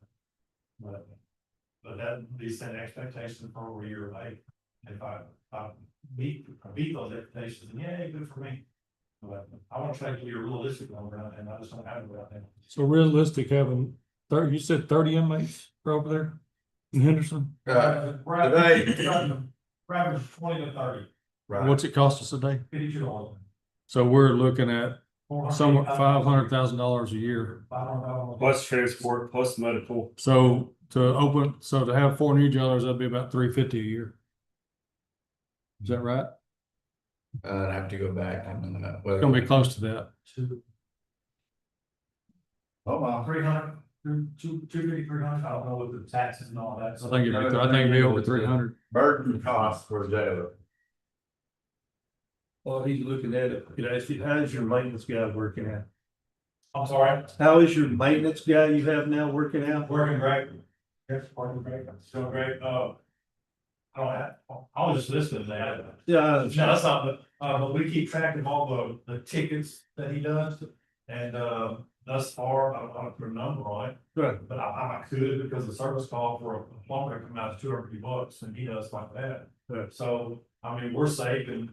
C: But that be set expectations for over a year late. If I beat those expectations, then yeah, good for me. But I want to try to give you a realistic number, and I just don't have it right now.
F: So realistic having 30, you said 30 inmates are over there in Henderson?
C: We're averaging 20 to 30,
B: Right.
F: What's it cost us a day?
C: $52.
F: So we're looking at somewhat $500,000 a year.
E: Plus transport, plus medical.
F: So to have 4 new jailers, that'd be about $350 a year. Is that right?
B: I'd have to go back and,
F: It's gonna be close to that.
B: Oh, wow.
C: 300, 300, I don't know with the taxes and all that.
F: I think it'd be over 300.
B: Burden cost for jailer.
C: Well, he's looking at it,
E: How's your maintenance guy working out?
C: I'm sorry,
E: How is your maintenance guy you have now working out?
C: working great. Yes, working great, still great, I was just listening to that.
E: Yeah.
C: No, that's not, but we keep track of all the tickets that he does, and, thus far, I don't put a number on it.
E: Right.
C: But I could, because the service call for a plumber come out to $250, and he does like that.
E: Right.
C: So, we're saving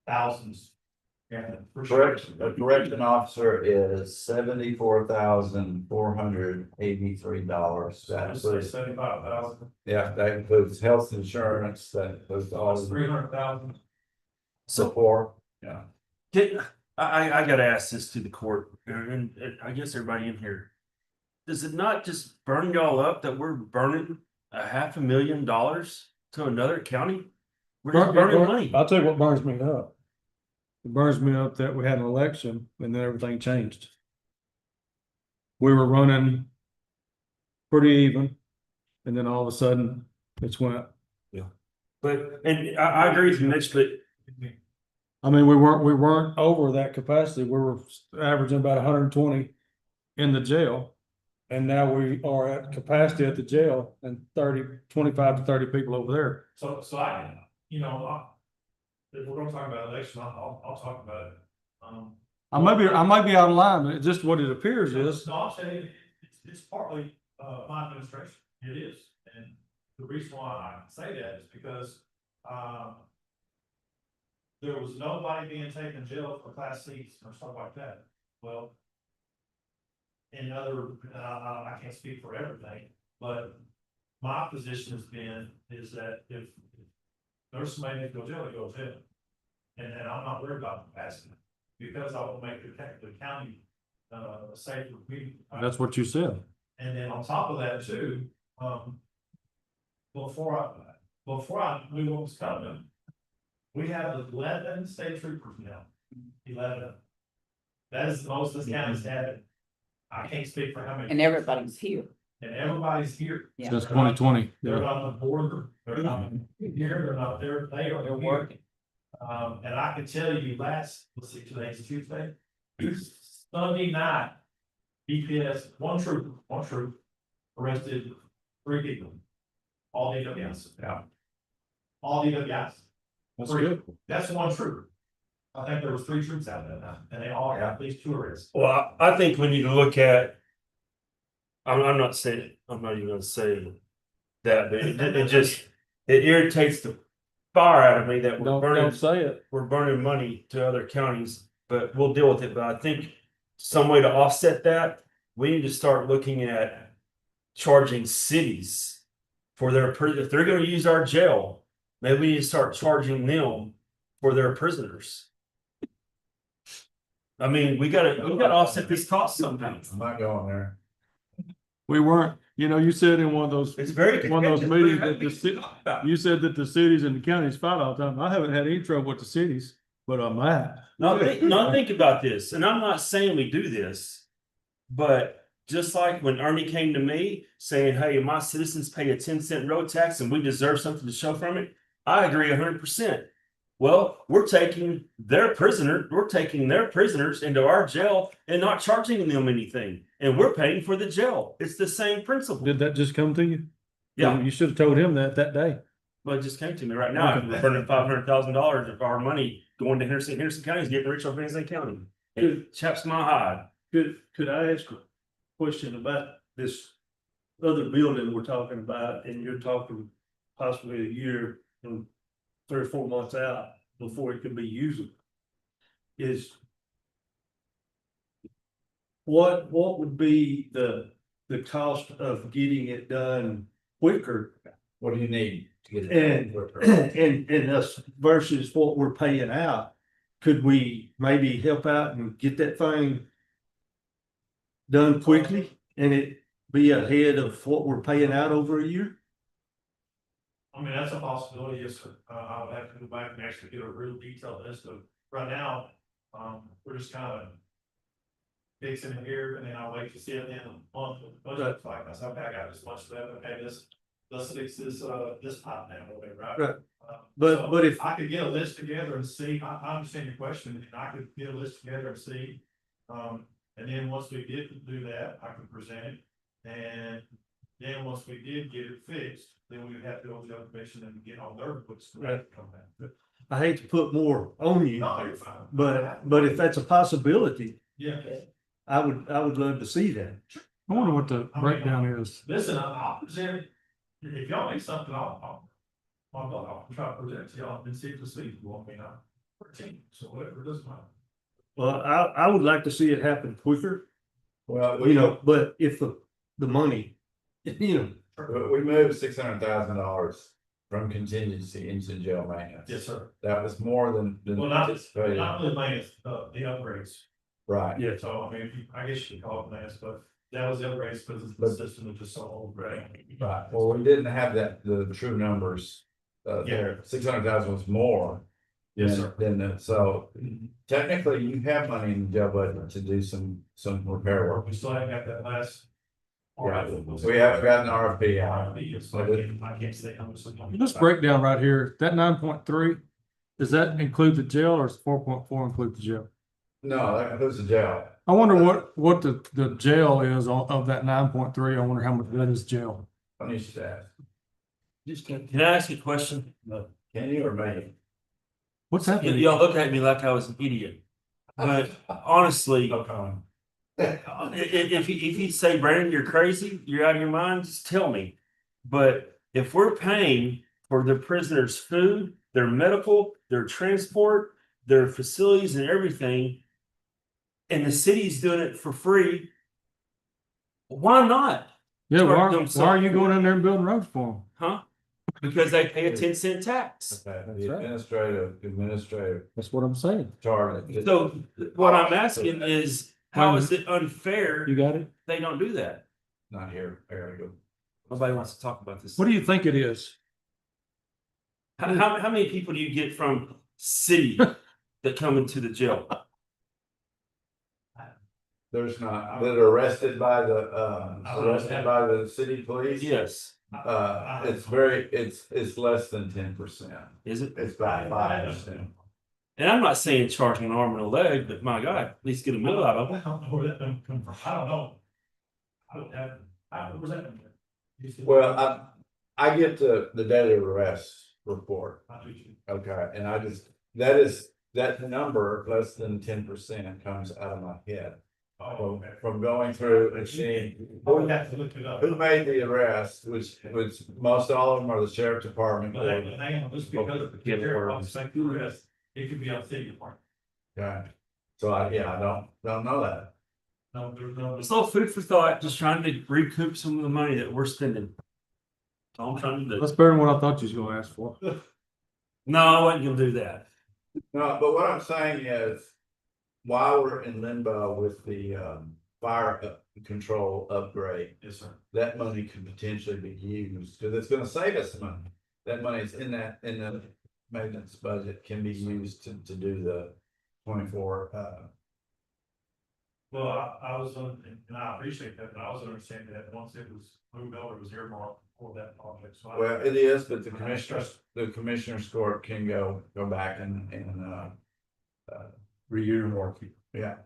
C: thousands. Yeah, for sure.
B: Correct, a correction officer is $74,483. That
C: Let's say
B: includes,
C: 75,000,
B: yeah, that includes health insurance, that includes all
C: that's
B: the
C: 300,000.
B: support. Yeah.
E: I gotta ask this to the court, and I guess everybody in here. Does it not just burn y'all up that we're burning $500,000 to another county? We're just burning money.
F: I'll tell you what burns me up. It burns me up that we had an election and then everything changed. We were running pretty even, and then all of a sudden it's went.
E: But, and I agree with you, Mitch, but
F: I mean, we weren't over that capacity. We were averaging about 120 in the jail. And now we are at capacity at the jail and 25 to 30 people over there.
C: So if we're gonna talk about election, I'll talk about it.
F: I might be out of line, but it's just what it appears is.
C: No, I'll tell you, it's partly, my administration, it is, and the reason why I say that is because, there was nobody being taken to jail for class C's or stuff like that. Well, I can't speak for everything, but my position has been, is that if there's somebody that goes to jail, they go to jail. And I'm not worried about capacity, because I will make the county, safer for me.
F: That's what you said.
C: And then on top of that too, before I knew what was coming, we have 11 state troopers now. 11. That is the most this county's had. I can't speak for how many.
D: And everybody's here.
C: And everybody's here.
D: Yeah.
F: Since 2020.
C: They're on the border, they're not here, they're not there, they are working. And I can tell you let's see, today's Tuesday. Sunday night, BPS, one trooper arrested 3 people. All DWIs.
B: Yeah.
C: All DWIs.
F: That's
C: 3.
F: good.
C: That's one trooper. I think there was 3 troops out there now, and they all got at least 2 arrests.
E: well, I think we need to look at. I'm not saying, I'm not even gonna say that, but it just, it irritates the fire out of me that we're
F: Don't say it.
E: we're burning money to other counties, but we'll deal with it. But I think some way to offset that, we need to start looking at charging cities for their, if they're gonna use our jail, maybe we need to start charging them for their prisoners. I mean, we gotta offset this cost somehow.
B: I'm not going there.
F: We weren't, you said in one of those,
E: It's very.
F: one of those meetings that the
E: competitive,
F: city,
E: but it has to be talked about.
F: you said that the cities and the counties fight all the time. I haven't had any trouble with the cities, but I'm at.
E: Now think about this, and I'm not saying we do this, but just like when Ernie came to me saying, hey, my citizens pay a 10-cent road tax and we deserve something to show from it, I agree 100%. Well, we're taking their prisoners into our jail and not charging them anything, and we're paying for the jail. It's the same principle.
F: Did that just come to you?
E: Yeah,
F: You should have told him that day.
E: well, it just came to me right now. We're burning $500,000 of our money going to Henderson County is getting rich off Henderson County. It chaps my hide.
C: Could I ask a question about this other building we're talking about, and you're talking possibly a year and 3 or 4 months out before it could be usable? Is what would be the cost of getting it done quicker
B: What do you need to get
C: and,
B: it?
C: and us versus what we're paying out? Could we maybe help out and get that thing done quickly and it be ahead of what we're paying out over a year?
G: I mean, that's a possibility, yes, sir. I would have to go back and actually get a real detailed list of, right now, we're just kind of fixing it here, and then I'll wait to see it in a month, what the budget looks like. I said, okay, I got this much of that, okay, let's fix this, this pipe now, or whatever, right?
C: Right.
G: So
C: But if
G: I could get a list together and see, I understand your question, and I could get a list together and see. And then once we did do that, I could present it, and then once we did get it fixed, then we would have to go to the other commission and get all their books.
C: Right. I hate to put more on you,
G: No, you're fine.
C: but if that's a possibility,
G: Yeah,
C: I would love to see that.
F: I wonder what the breakdown is.
G: listen, I'll present, it. If y'all need something, I'll try to present it to y'all and see if it's feasible. I mean, I'm 13, so whatever, it doesn't matter.
C: Well, I would like to see it happen quicker,
B: Well,
C: but if the money,
B: we moved $600,000 from contingency into jail maintenance.
G: Yes, sir.
B: That was more than
G: Well, not
B: anticipated.
G: really maintenance, the upgrades.
B: Right.
C: yeah,
G: So, I mean, I guess you could call it maintenance, but that was the upgrades because the system was just so old, right?
B: Right. Well, we didn't have the true numbers. There, 600,000 was more.
G: Yes, sir.
B: So technically you have money in the jail budget to do some repair work.
G: We still haven't got that last.
B: Yeah, we haven't gotten an RFP out.
G: So I can't say how much.
F: This breakdown right here, that 9.3, does that include the jail or does 4.4 include the jail?
B: No, that includes the jail.
F: I wonder what the jail is of that 9.3. I wonder how much that is jail.
B: I need you to ask.
E: Can I ask you a question?
B: Can you or me?
F: What's happening?
E: Y'all look at me like I was an idiot, but honestly,
B: Okay.
E: if you say, Brandon, you're crazy, you're out of your mind, just tell me. But if we're paying for the prisoners' food, their medical, their transport, their facilities and everything, and the city's doing it for free, why not?
F: Yeah,
E: Charge
F: why are you
E: themselves.
F: going in there and building roads for them?
E: Huh? Because they pay a 10-cent tax.
B: Okay,
F: That's
B: the
F: right.
B: administrative
F: That's what I'm saying.
B: charge.
E: So what I'm asking is, how is it unfair
F: You got it?
E: they don't do that?
B: Not here, there we go.
E: Nobody wants to talk about this.
F: What do you think it is?
E: How many people do you get from city that come into the jail?
B: There's not, that are arrested by the city police?
E: Yes,
B: It's less than 10%.
E: is it?
B: It's about 5%.
E: And I'm not saying charging an arm and a leg, but my God, at least get a meal out of
G: I
E: them.
G: don't know where that number come from. I don't know. Where's that number? You see-
B: Well, I get the daily arrest report,
G: I do too.
B: okay, and that number, less than 10% comes out of my head.
G: Oh, okay.
B: from going through and seeing
G: Oh, we have to look it up.
B: who made the arrest, which most all of them are the sheriff department.
G: But hang on, just because the
E: Yeah,
G: sheriff
E: or-
G: wants to take the risk, it could be on city department.
B: Okay. So I don't know that.
G: No, there's no.
E: It's all food for thought, just trying to recoup some of the money that we're spending. That's all I'm trying to
F: That's
E: do.
F: better than what I thought you was gonna ask for.
E: No, I wasn't gonna do that.
B: No, but what I'm saying is, while we're in limbo with the fire control upgrade,
G: Yes, sir.
B: that money could potentially be used, because it's gonna save us money. That money's in the maintenance budget can be used to do the 24.
G: Well, I was, and I appreciate that, but I was understanding that once it was moved over, it was earmarked for that project, so.
B: Well, it is, but the commissioner's court can go back and
C: Re-earmark it.
B: yeah.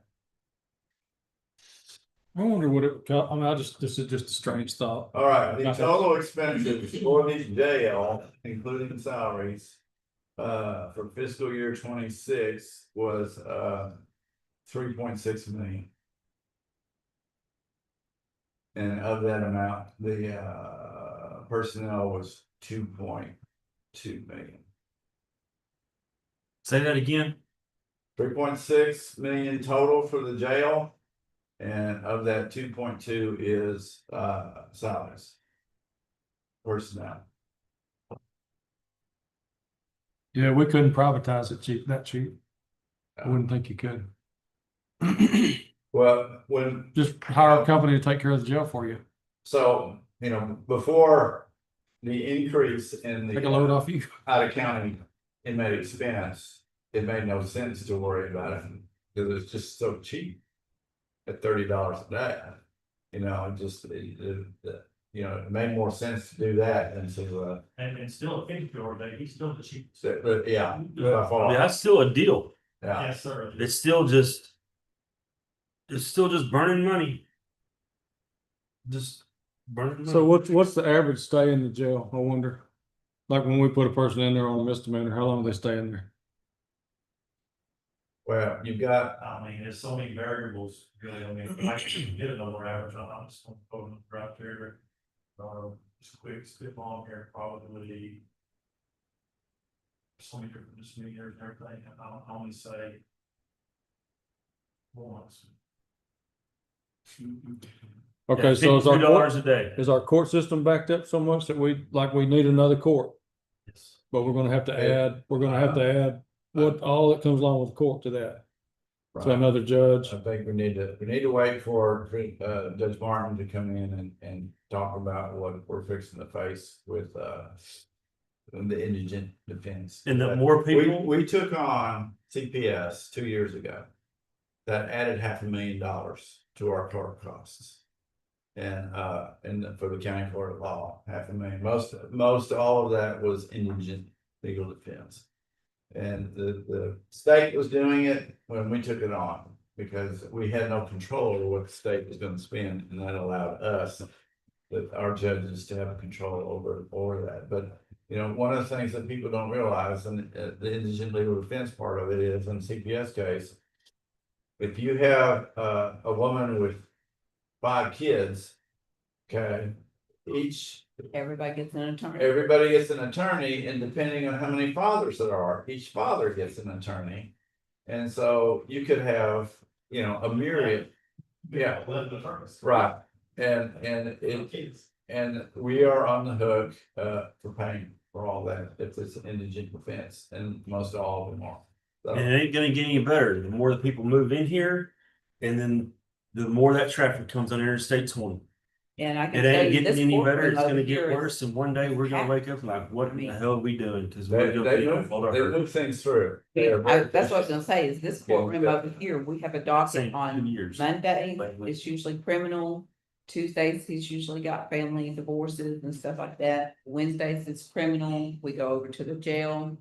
F: I wonder what it, I mean, this is just a strange thought.
B: All right, the total expenses for the jail, including salaries, for fiscal year 26 was 3.6 million. And of that amount, the personnel was 2.2 million.
E: Say that again.
B: 3.6 million total for the jail. And of that, 2.2 is salaries. Personnel.
F: Yeah, we couldn't privatize it that cheap. I wouldn't think you could.
B: Well, when
F: Just hire a company to take care of the jail for you.
B: so, before the increase in
F: Take a load
B: the
F: off you.
B: out of county inmate expense, it made no sense to worry about it because it's just so cheap. At $30 a day, it made more sense to do that than to
G: And still a fifty or day, he's still the cheapest.
B: yeah, by
E: Yeah,
B: far.
E: that's still a deal.
B: Yeah.
G: Yes, sir.
E: It's still just burning money. Just burning money.
F: So what's the average stay in the jail? I wonder. Like when we put a person in there on a misdemeanor, how long do they stay in there?
B: Well, you've got
G: I mean, there's so many variables, really, I mean, I can get another average, I'm just gonna put them right there. Just quick skip on here, probably. So many different misdemeanors and everything, and I'll only say. Once.
F: Okay, so is our
E: $52
F: court,
E: a day.
F: is our court system backed up so much that we need another court?
G: Yes.
F: But we're gonna have to add what all that comes along with the court to that. So another judge.
B: I think we need to wait for Judge Martin to come in and talk about what we're fixing to face with the indigent defense.
E: And the more people.
B: We took on CPS 2 years ago. That added $500,000 to our court costs. And for the county court of law, $500,000. Most all of that was indigent legal defense. And the state was doing it when we took it on because we had no control over what the state was going to spend, and that allowed us, our judges, to have control over that. But one of the things that people don't realize, and the indigent legal defense part of it is, in the CPS case, if you have a woman with 5 kids, okay,
D: Everybody gets an attorney.
B: everybody gets an attorney, and depending on how many fathers there are, each father gets an attorney. And so you could have, a myriad. Yeah. Right. And we are on the hook for paying for all that if it's an indigent defense, and most all of them are. So,
E: And it ain't gonna get any better. The more the people move in here, and then the more that traffic comes on Interstate 20.
D: And I
E: It
D: can tell
E: ain't
D: you
E: getting
D: this
E: any better.
D: courtroom
E: It's
D: over
E: gonna
D: here
E: get
D: is.
E: worse, and one day we're gonna wake up like, what the hell are we doing? Because
B: they,
E: we're gonna be
B: move,
E: all
B: they
E: hurt.
B: move things through. They are very
D: That's what I was gonna say, is this courtroom over here, we have a docket
E: Same 2
D: on
E: years.
D: Monday,
E: Lately.
D: it's usually criminal. Tuesdays, he's usually got family divorces and stuff like that. Wednesdays, it's criminal, we go over to the jail.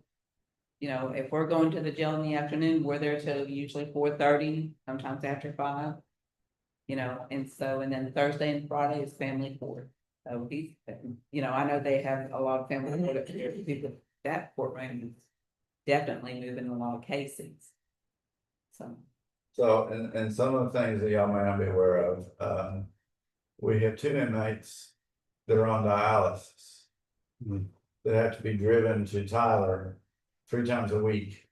D: If we're going to the jail in the afternoon, we're there till usually 4:30, sometimes after 5. And so, and then Thursday and Friday is family court. So he's, I know they have a lot of family court up there, because that courtroom is definitely moving a lot of cases. So,
B: So, and some of the things that y'all may not be aware of, we have 2 inmates that are on dialysis. That have to be driven to Tyler 3 times a week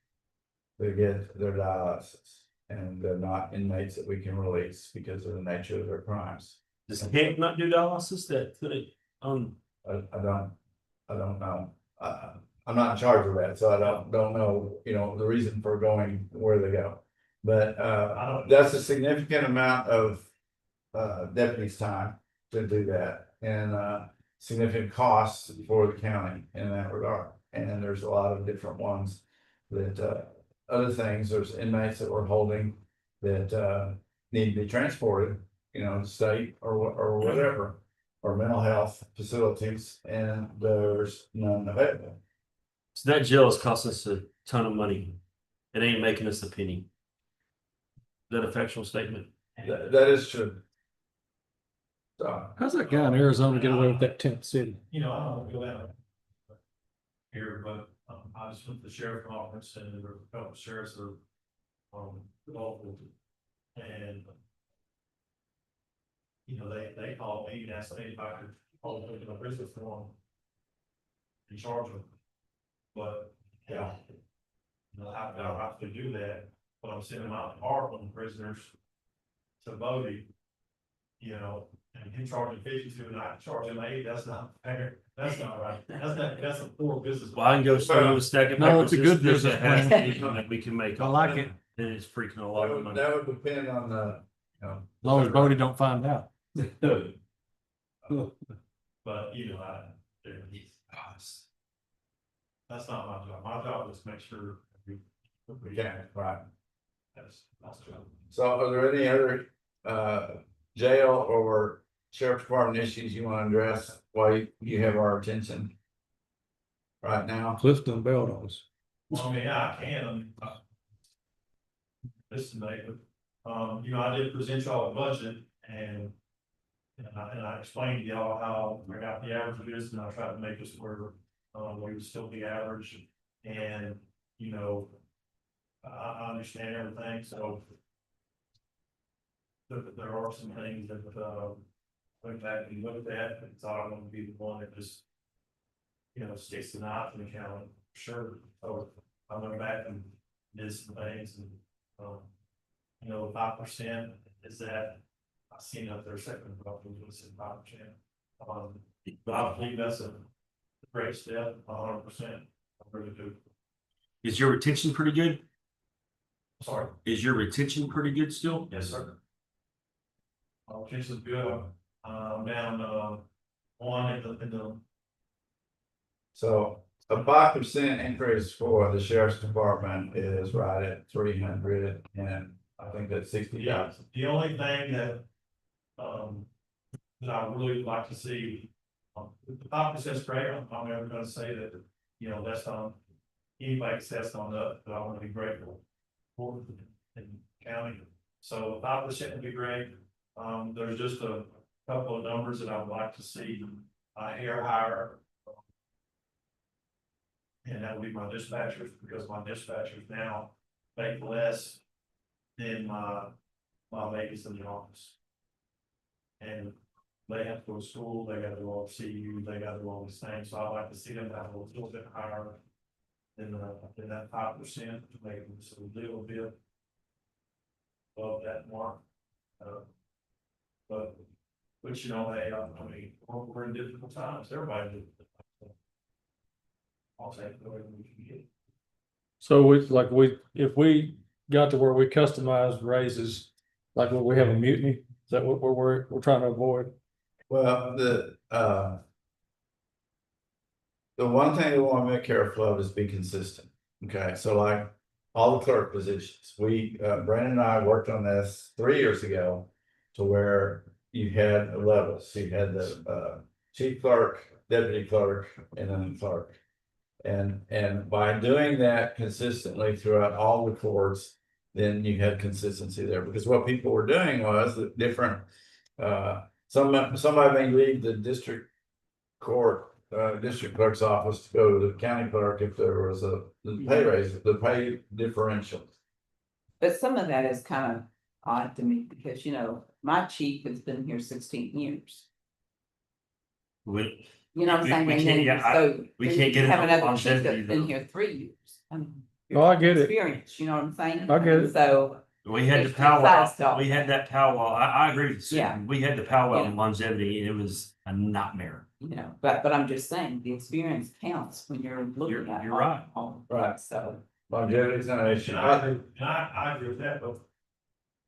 B: to get their dialysis. And they're not inmates that we can release because of the nature of their crimes.
E: Does camp not do dialysis that could it,
B: I don't know. I'm not in charge of that, so I don't know, the reason for going where they go. But, that's a significant amount of, deputies' time to do that and, significant costs for the county in that regard. And there's a lot of different ones that, other things, there's inmates that we're holding that, need to be transported, state or whatever, or mental health facilities, and there's none available.
E: so that jail is costing us a ton of money. It ain't making us a penny. Is that a factual statement?
B: That is true. So,
F: How's that guy in Arizona get away with that tent city?
G: I don't want to go down here, but, I just went to the sheriff conference and there were a couple of sheriffs that are, local. And, they called me and asked me if I could hold them in a prison form and charge them. But, yeah, how could I rightfully do that? But I'm sending them out to Harlan prisoners to Bodie, and him charging 52 and I charge him 8, that's not fair. That's not right. That's a poor business.
E: Well, I can go start with a stack of.
F: No, it's a good
E: papers.
F: business
E: That has
F: plan.
E: income that we can make.
F: I like it.
E: And it's freaking a lot of money.
B: that would depend on the,
F: As long as Bodie don't find out.
G: But, that's not my job. My job is to make sure
B: we can, right?
G: that's the job.
B: So are there any other, jail or sheriff's department issues you want to address while you have our attention right now?
F: Clifton bailed on us.
G: Well, I mean, I can. Listen, David, I did present y'all a budget and I explained to y'all how I got the averages and I tried to make us where, we would still be average. And, I understand everything, so there are some things that, went back and looked at, and thought I want to be the one that just, sticks the knife in the county, sure. So I went back and did some things and, 5% is that, I seen up there second, probably was at 5%. But I believe that's a great step, 100%. I really do.
E: Is your retention pretty good?
G: Sorry.
E: Is your retention pretty good still?
G: Yes, sir. Case is good. Down, one in the.
B: So a 5% increase for the sheriff's department is right at 300, and I think that's 60,000.
G: The only thing that, that I really would like to see, the 5% is great. I'm never gonna say that, that's on anybody's that's on up, but I want to be grateful for the county. So 5% would be great. There's just a couple of numbers that I would like to see, hair higher. And that would be my dispatchers, because my dispatchers now make less than my ladies in the office. And they have to go to school, they gotta go to CU, they gotta do all these things, so I like to see them have a little bit higher than that 5%, to make them just a little bit above that mark. But hey, I mean, we're in difficult times, everybody did. I'll take whatever we can get.
F: So if we got to where we customized raises, like when we have a mutiny, is that what we're trying to avoid?
B: Well, the one thing we want to make careful of is be consistent. Okay, so like all the clerk positions, Brandon and I worked on this 3 years ago to where you had levels. You had the chief clerk, deputy clerk, and then the clerk. And by doing that consistently throughout all the courts, then you had consistency there, because what people were doing was that different, somebody may leave the district court, district clerk's office to go to the county clerk if there was the pay raise, the pay differential.
D: But some of that is kind of odd to me because, you know, my chief has been here 16 years.
E: We,
D: You know what I'm
E: We-
D: saying?
E: we
D: And
E: can't-
D: then
E: yeah,
D: so
E: we
D: then
E: can't
D: you
E: get
D: have
E: into
D: another chief
E: longevity,
D: that's been
E: though.
D: here 3 years. I mean,
F: Oh, I get it.
D: experience, you know what I'm saying?
F: I get it.
D: So,
E: we had the
D: There's two sides to
E: powwow,
D: all
E: we had that powwow, I agree with you.
D: Yeah.
E: We had the powwow
D: Yeah.
E: on longevity, and it was a nightmare.
D: you know, but I'm just saying, the experience counts when you're looking at.
E: You're right.
D: all-
A: Right.
D: So,
A: Longevity is not an issue.
G: I agree with that, but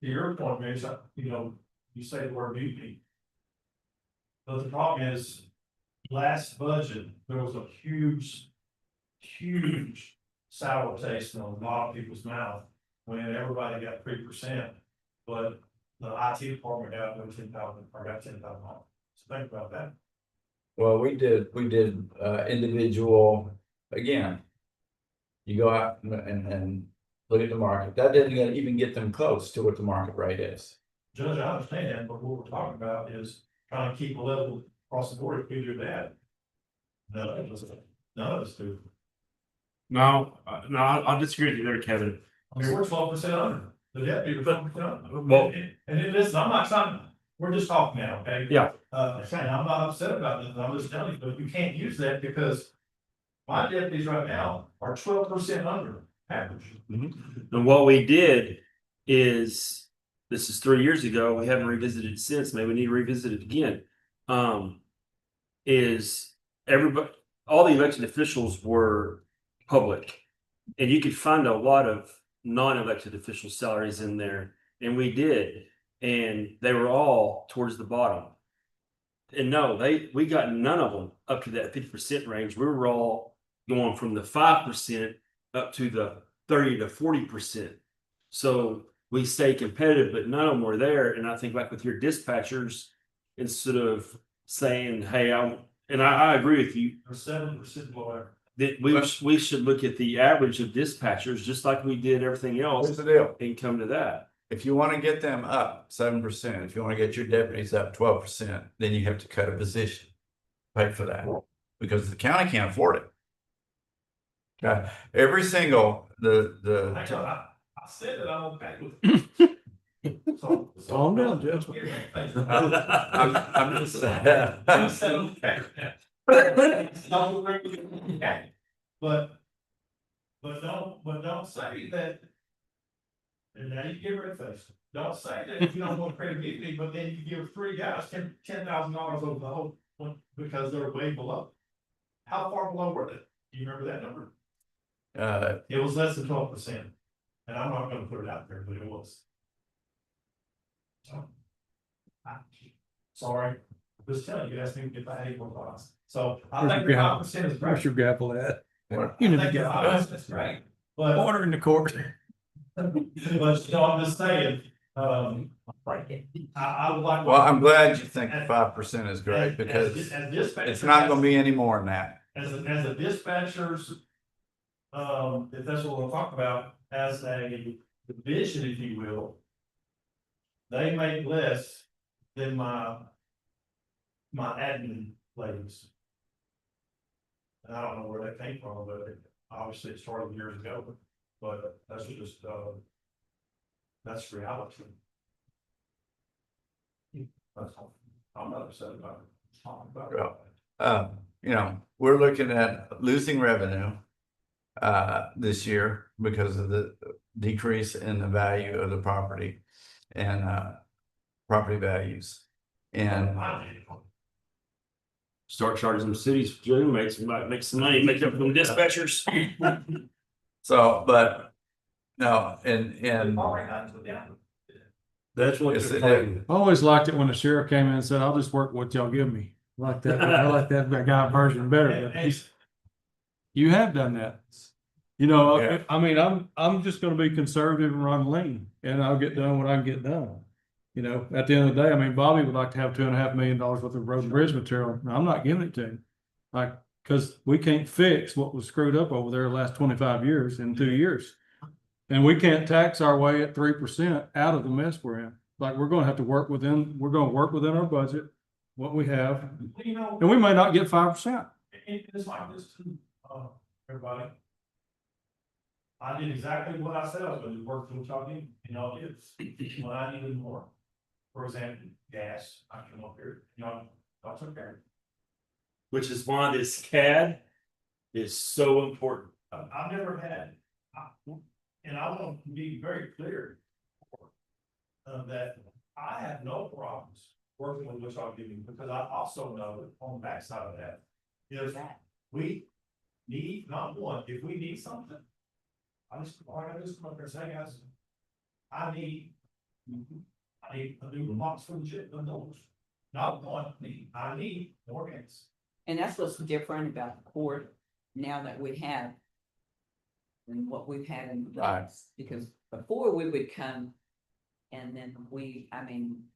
G: to your point, Mitch, you know, you say the word mutiny. But the problem is, last budget, there was a huge sour taste in a lot of people's mouth when everybody got 3%, but the IT department got 10,000 or got 10,000. So think about that.
H: Well, we did individual, again. You go out and look at the market, that didn't even get them close to what the market rate is.
G: Judge, I understand that, but what we're talking about is trying to keep a level across the board if we do that. None of us do.
E: No, I'll disagree with you there, Kevin.
G: I mean, we're 12% under, the deputy was 12% under.
E: Well-
G: And listen, I'm not trying, we're just talking now, okay?
E: Yeah.
G: And I'm not upset about this, I'm just telling you, but you can't use that because my deputies right now are 12% under average.
E: And what we did is, this is 3 years ago, we haven't revisited it since, maybe we need to revisit it again. Is everybody, all the elected officials were public. And you could find a lot of non-elected official salaries in there, and we did, and they were all towards the bottom. And no, we got none of them up to that 50% range. We were all going from the 5% up to the 30 to 40%. So we stay competitive, but none of them were there. And I think like with your dispatchers, instead of saying, hey, I agree with you,
G: They're 7% lower.
E: that we should look at the average of dispatchers, just like we did everything
H: Here's
E: else,
H: the deal,
E: and come to that.
H: if you wanna get them up 7%, if you wanna get your deputies up 12%, then you have to cut a position. Pay for that, because the county can't afford it. Okay, every single,
G: I said that I'm okay with. So.
F: Calm down, Judge.
H: I'm just saying.
G: I said, okay. Okay. But don't say that. And now you give her a face. Don't say that if you don't want credibility, but then you give 3 guys $10,000 over the whole one because they're way below. How far below were they? Do you remember that number? It was less than 12%. And I'm not gonna put it out there, but it was. So. Sorry, just telling you, asked me if I had any more thoughts. So I think the 5% is
F: Where's
G: great.
F: your gavel at?
G: I
F: You need to
G: think the
F: get
G: 5% is great. But,
F: order in the court.
G: but you know, I'm just saying, I would like.
H: Well, I'm glad you think 5% is great, because it's not gonna be any more than that.
G: As a dispatchers, if that's what we'll talk about, as a division, if you will. They make less than my admin ladies. And I don't know where that came from, but obviously it started years ago, but that's just, that's reality. That's all. I'm not upset about it. Talking about it.
H: You know, we're looking at losing revenue this year because of the decrease in the value of the property and property values. And
E: Start charging the cities, make some money, make up from dispatchers.
H: so, but no, and
E: That's what
H: Yes,
E: they're
H: it
E: fighting.
F: I always liked it when the sheriff came in and said, I'll just work what y'all give me. I like that. I like that guy version better, but you have done that. You know,
H: Yeah.
F: I mean, I'm just gonna be conservative and run lean, and I'll get done what I can get done. You know, at the end of the day, I mean, Bobby would like to have $2.5 million worth of road and bridge material. Now, I'm not giving it to him. Like, cause we can't fix what was screwed up over there the last 25 years in 2 years. And we can't tax our way at 3% out of the mess we're in. Like, we're gonna have to work within our budget, what we have,
G: You know,
F: and we may not get 5%.
G: it's like this too, everybody. I did exactly what I said I was gonna do, work with y'all did, and y'all did. When I needed more, for example, gas, I came up here, y'all took care.
E: Which is why this CAD is so important.
G: I've never had, and I want to be very clear. That I have no problems working with what y'all giving, because I also know that on the backside of that. If we need, not one, if we need something. I just come up there and say, guys. I need a new box for the chip, the doors. Not one, I need more gas.
D: And that's what's different about the court now that we have. And what we've had in the
H: Right.
D: past, because before we would come. And then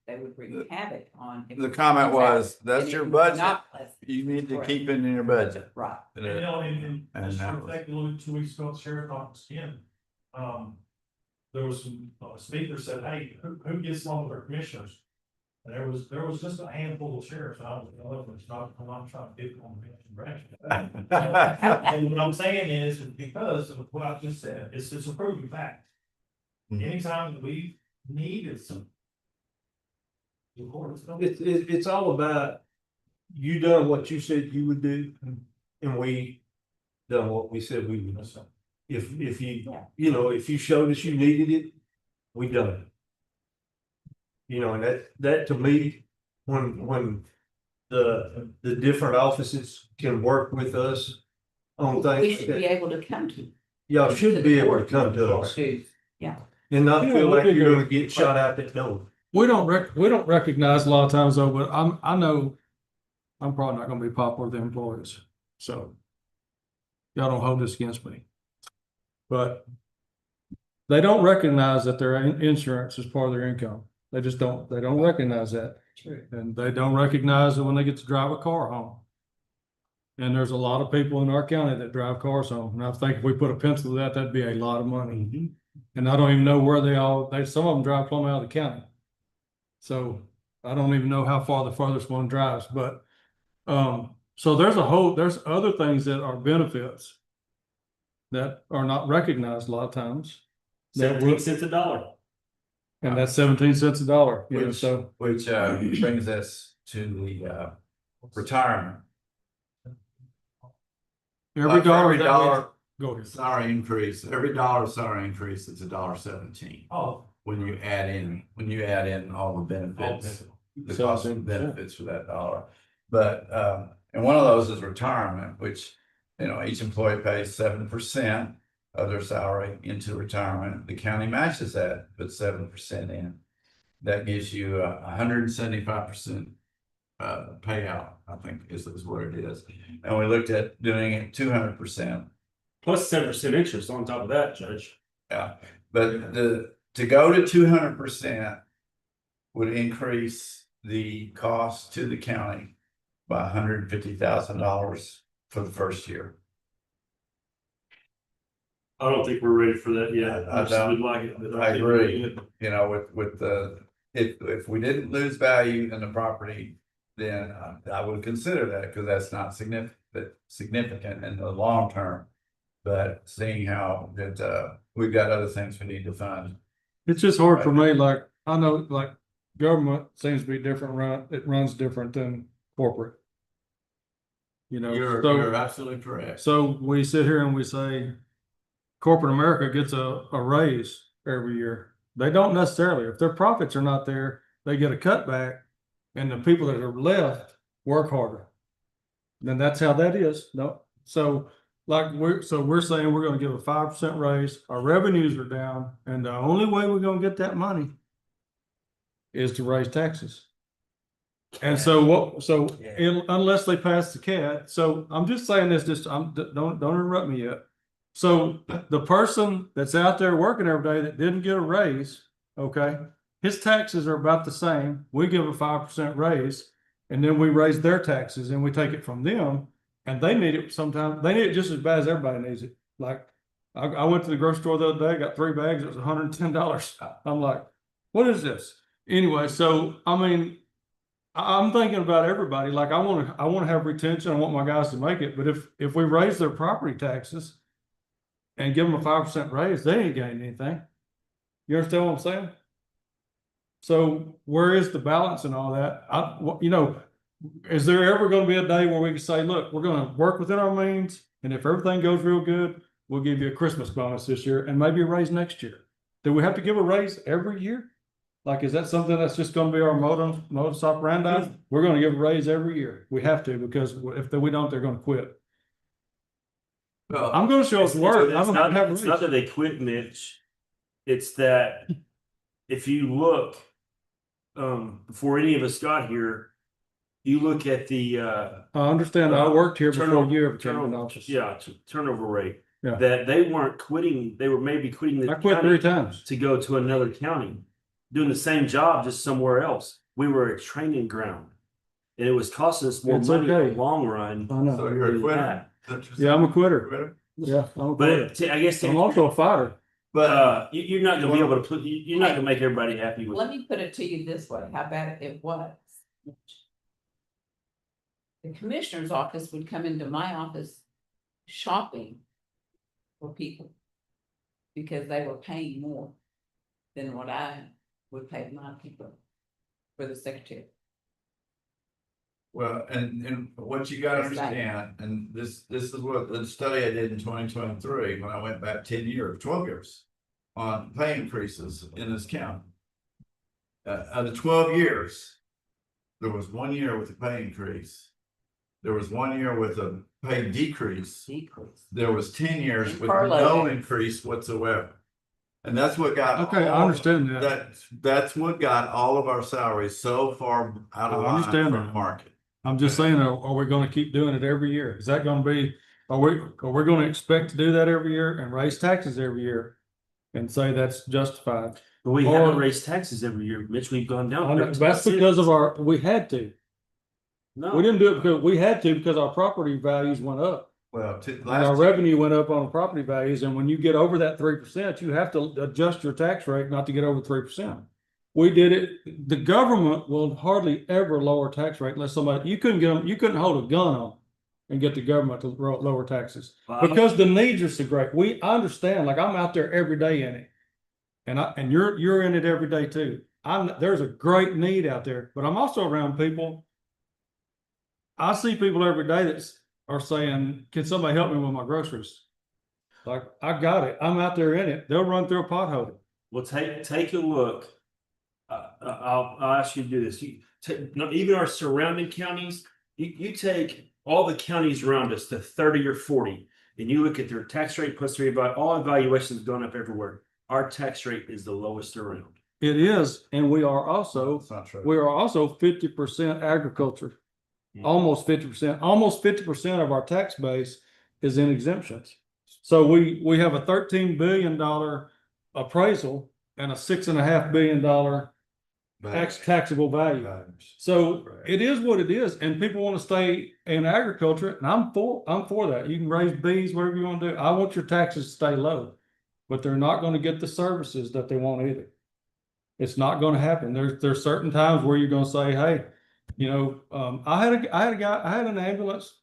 D: they would wreak havoc on. if
H: The
D: we
H: comment
D: didn't have
H: was,
D: it,
H: that's
D: and
H: your
D: it was
H: budget.
D: not pleasant.
H: You need to
D: Correct.
H: keep it in your budget.
D: Right.
G: And and
H: And
G: just
H: that
G: to reflect a little bit, 2 weeks ago, at the sheriff's office again. There was some, speaker said, hey, who gets along with our commissioners? And there was just a handful of sheriffs, and I was, it's not, I'm not trying to pick on the branch. And what I'm saying is, because of what I just said, it's a proven fact.
H: Mhm.
G: Anytime that we needed some.
C: It's all about you done what you said you would do, and we done what we said we would do. If you, if you showed us you needed it, we done it. And that to me, when the different offices can work with us on
D: We
C: things
D: should be
C: that
D: able to come to.
C: y'all should be able to come to us
D: Yeah,
C: and not
F: Yeah,
C: feel
F: we
C: like
F: can
C: you're
F: go-
C: gonna get shot out that door.
F: We don't recognize a lot of times though, but I know I'm probably not gonna be popular with the employees, so. Y'all don't hold this against me. But they don't recognize that their insurance is part of their income. They just don't, they don't recognize that.
D: true.
F: And they don't recognize it when they get to drive a car home. And there's a lot of people in our county that drive cars home. And I think if we put a pencil to that, that'd be a lot of money. And I don't even know where some of them drive plumb out of the county. So I don't even know how far the furthest one drives, but, so there's other things that are benefits that are not recognized a lot of times.
E: 17 cents a dollar.
F: And that's 17 cents a dollar,
H: Which
F: so.
H: brings us to the retirement.
F: Every
H: For
F: dollar.
H: every dollar
F: Go ahead.
H: salary increase, every dollar salary increase, it's $1.17.
G: Oh.
H: When you add in all the benefits, the cost of
F: 17%.
H: benefits for that dollar. But, and one of those is retirement, which, each employee pays 7% of their salary into retirement. The county matches that, puts 7% in. That gives you 175% payout, I think is what it is. And we looked at doing it 200%.
E: Plus 7% interest on top of that, Judge.
H: Yeah, but to go to 200% would increase the cost to the county by $150,000 for the first year.
E: I don't think we're ready for that yet.
H: I don't.
E: Would like it, but
H: I
E: think
H: agree.
E: we're-
H: With if we didn't lose value in the property, then I would consider that, because that's not significant in the long term. But seeing how that we've got other things we need to fund.
F: It's just hard for me, like, I know, like, government seems to be different, it runs different than corporate.
H: You're absolutely correct.
F: So we sit here and we say, corporate America gets a raise every year. They don't necessarily. If their profits are not there, they get a cutback, and the people that are left work harder. Then that's how that is. No, so like we're saying we're going to give a 5% raise. Our revenues are down, and the only way we're going to get that money is to raise taxes. And so unless they pass the CAD, so I'm just saying this. Don't interrupt me yet. So the person that's out there working every day that didn't get a raise, okay, his taxes are about the same. We give a 5% raise, and then we raise their taxes, and we take it from them, and they need it sometimes. They need it just as bad as everybody needs it. Like I went to the grocery store the other day, got 3 bags. It was $110. I'm like, what is this? Anyway, so I mean, I'm thinking about everybody. Like I want to have retention. I want my guys to make it, but if we raise their property taxes, and give them a 5% raise, they ain't gaining anything. You understand what I'm saying? So where is the balance and all that? Is there ever gonna be a day where we can say, look, we're gonna work within our means, and if everything goes real good, we'll give you a Christmas bonus this year and maybe a raise next year? Do we have to give a raise every year? Like, is that something that's just gonna be our modus operandi? We're gonna give a raise every year. We have to, because if we don't, they're gonna quit.
H: Well,
F: I'm gonna show us work. I'm
E: It's
F: gonna have a
E: it's not
F: raise.
E: that they quit, Mitch. It's that if you look, before any of us got here, you look at the,
F: I understand. I worked here before
E: turnover-
F: you ever came in
E: turnover-
F: office.
E: Yeah, turnover rate.
F: Yeah.
E: That they weren't quitting, they were maybe quitting the
F: I quit 3
E: county
F: times.
E: to go to another county, doing the same job, just somewhere else. We were a training ground. And it was costing us more
F: It's
E: money in
F: okay.
E: the long run.
F: I know.
H: so you're a
E: than
H: quitter?
E: that.
H: Is that what you're
F: Yeah, I'm a
H: saying?
F: quitter.
H: Quitter?
F: Yeah, I'm a quitter.
E: But I guess
F: I'm also a fighter.
H: But
E: you're not gonna be able to put, you're not gonna make everybody happy with
D: Let
E: it.
D: me put it to you this way, how bad it was. The commissioner's office would come into my office shopping for people. Because they were paying more than what I would pay my people for the secretary.
H: well, and what you gotta understand, and this is what the study I did in 2023, when I went back 10 years, 12 years. On pay increases in this county. Out of 12 years, there was 1 year with a pay increase. There was 1 year with a pay decrease.
D: Decrease.
H: There was 10 years with
D: Furlough.
H: no increase whatsoever. And that's what got.
F: Okay, I understand that.
H: That's what got all of our salaries so far out of
F: I
H: line
F: understand
H: from
F: that.
H: market.
F: I'm just saying, are we gonna keep doing it every year? Is that gonna be, are we gonna expect to do that every year and raise taxes every year? And say that's justified?
E: But we
F: Or-
E: haven't raised taxes every year, Mitch. We've gone down.
F: That's because of we had to.
E: No.
F: We didn't do it because we had to, because our property values went up.
H: Well,
F: And our
H: last year,
F: revenue went up on the property values, and when you get over that 3%, you have to adjust your tax rate not to get over 3%. We did it, the government will hardly ever lower tax rate unless you couldn't hold a gun on and get the government to lower taxes. Because the needs are so great. I understand, like I'm out there every day in it. And you're in it every day too. There's a great need out there, but I'm also around people. I see people every day that are saying, can somebody help me with my groceries? Like, I got it. I'm out there in it. They'll run through a pothole.
E: Well, take a look. I'll ask you to do this. Even our surrounding counties, you take all the counties around us to 30 or 40, and you look at their tax rate plus all evaluations gone up everywhere. Our tax rate is the lowest around.
F: It is, and we are also
H: that's not true.
F: 50% agriculture. Almost 50% of our tax base is in exemptions. So we have a $13 billion appraisal and a $6.5 billion taxable value. So it is what it is, and people want to stay in agriculture, and I'm for that. You can raise bees, whatever you want to do. I want your taxes to stay low, but they're not going to get the services that they want either. It's not going to happen. There's certain times where you're going to say, hey, I had an ambulance.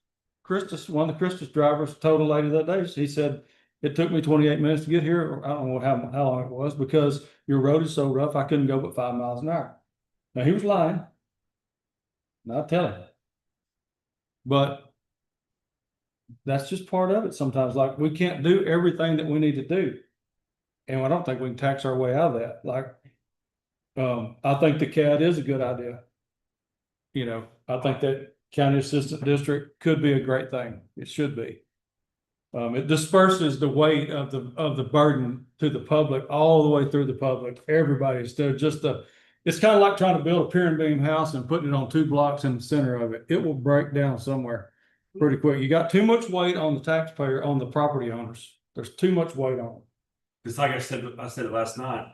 F: One of the Christus drivers told a lady that day. He said it took me 28 minutes to get here. I don't know how long it was, because your road is so rough. I couldn't go but 5 miles an hour. Now he was lying. Not telling. But that's just part of it. Sometimes, like, we can't do everything that we need to do, and I don't think we can tax our way out of that. Like, I think the CAD is a good idea. I think that county assistant district could be a great thing. It should be. It disperses the weight of the burden to the public, all the way through the public. Everybody, instead of it's kind of like trying to build a pier and beam house and putting it on 2 blocks in the center of it. It will break down somewhere pretty quick. You got too much weight on the taxpayer, on the property owners. There's too much weight on them.
E: It's like I said it last night.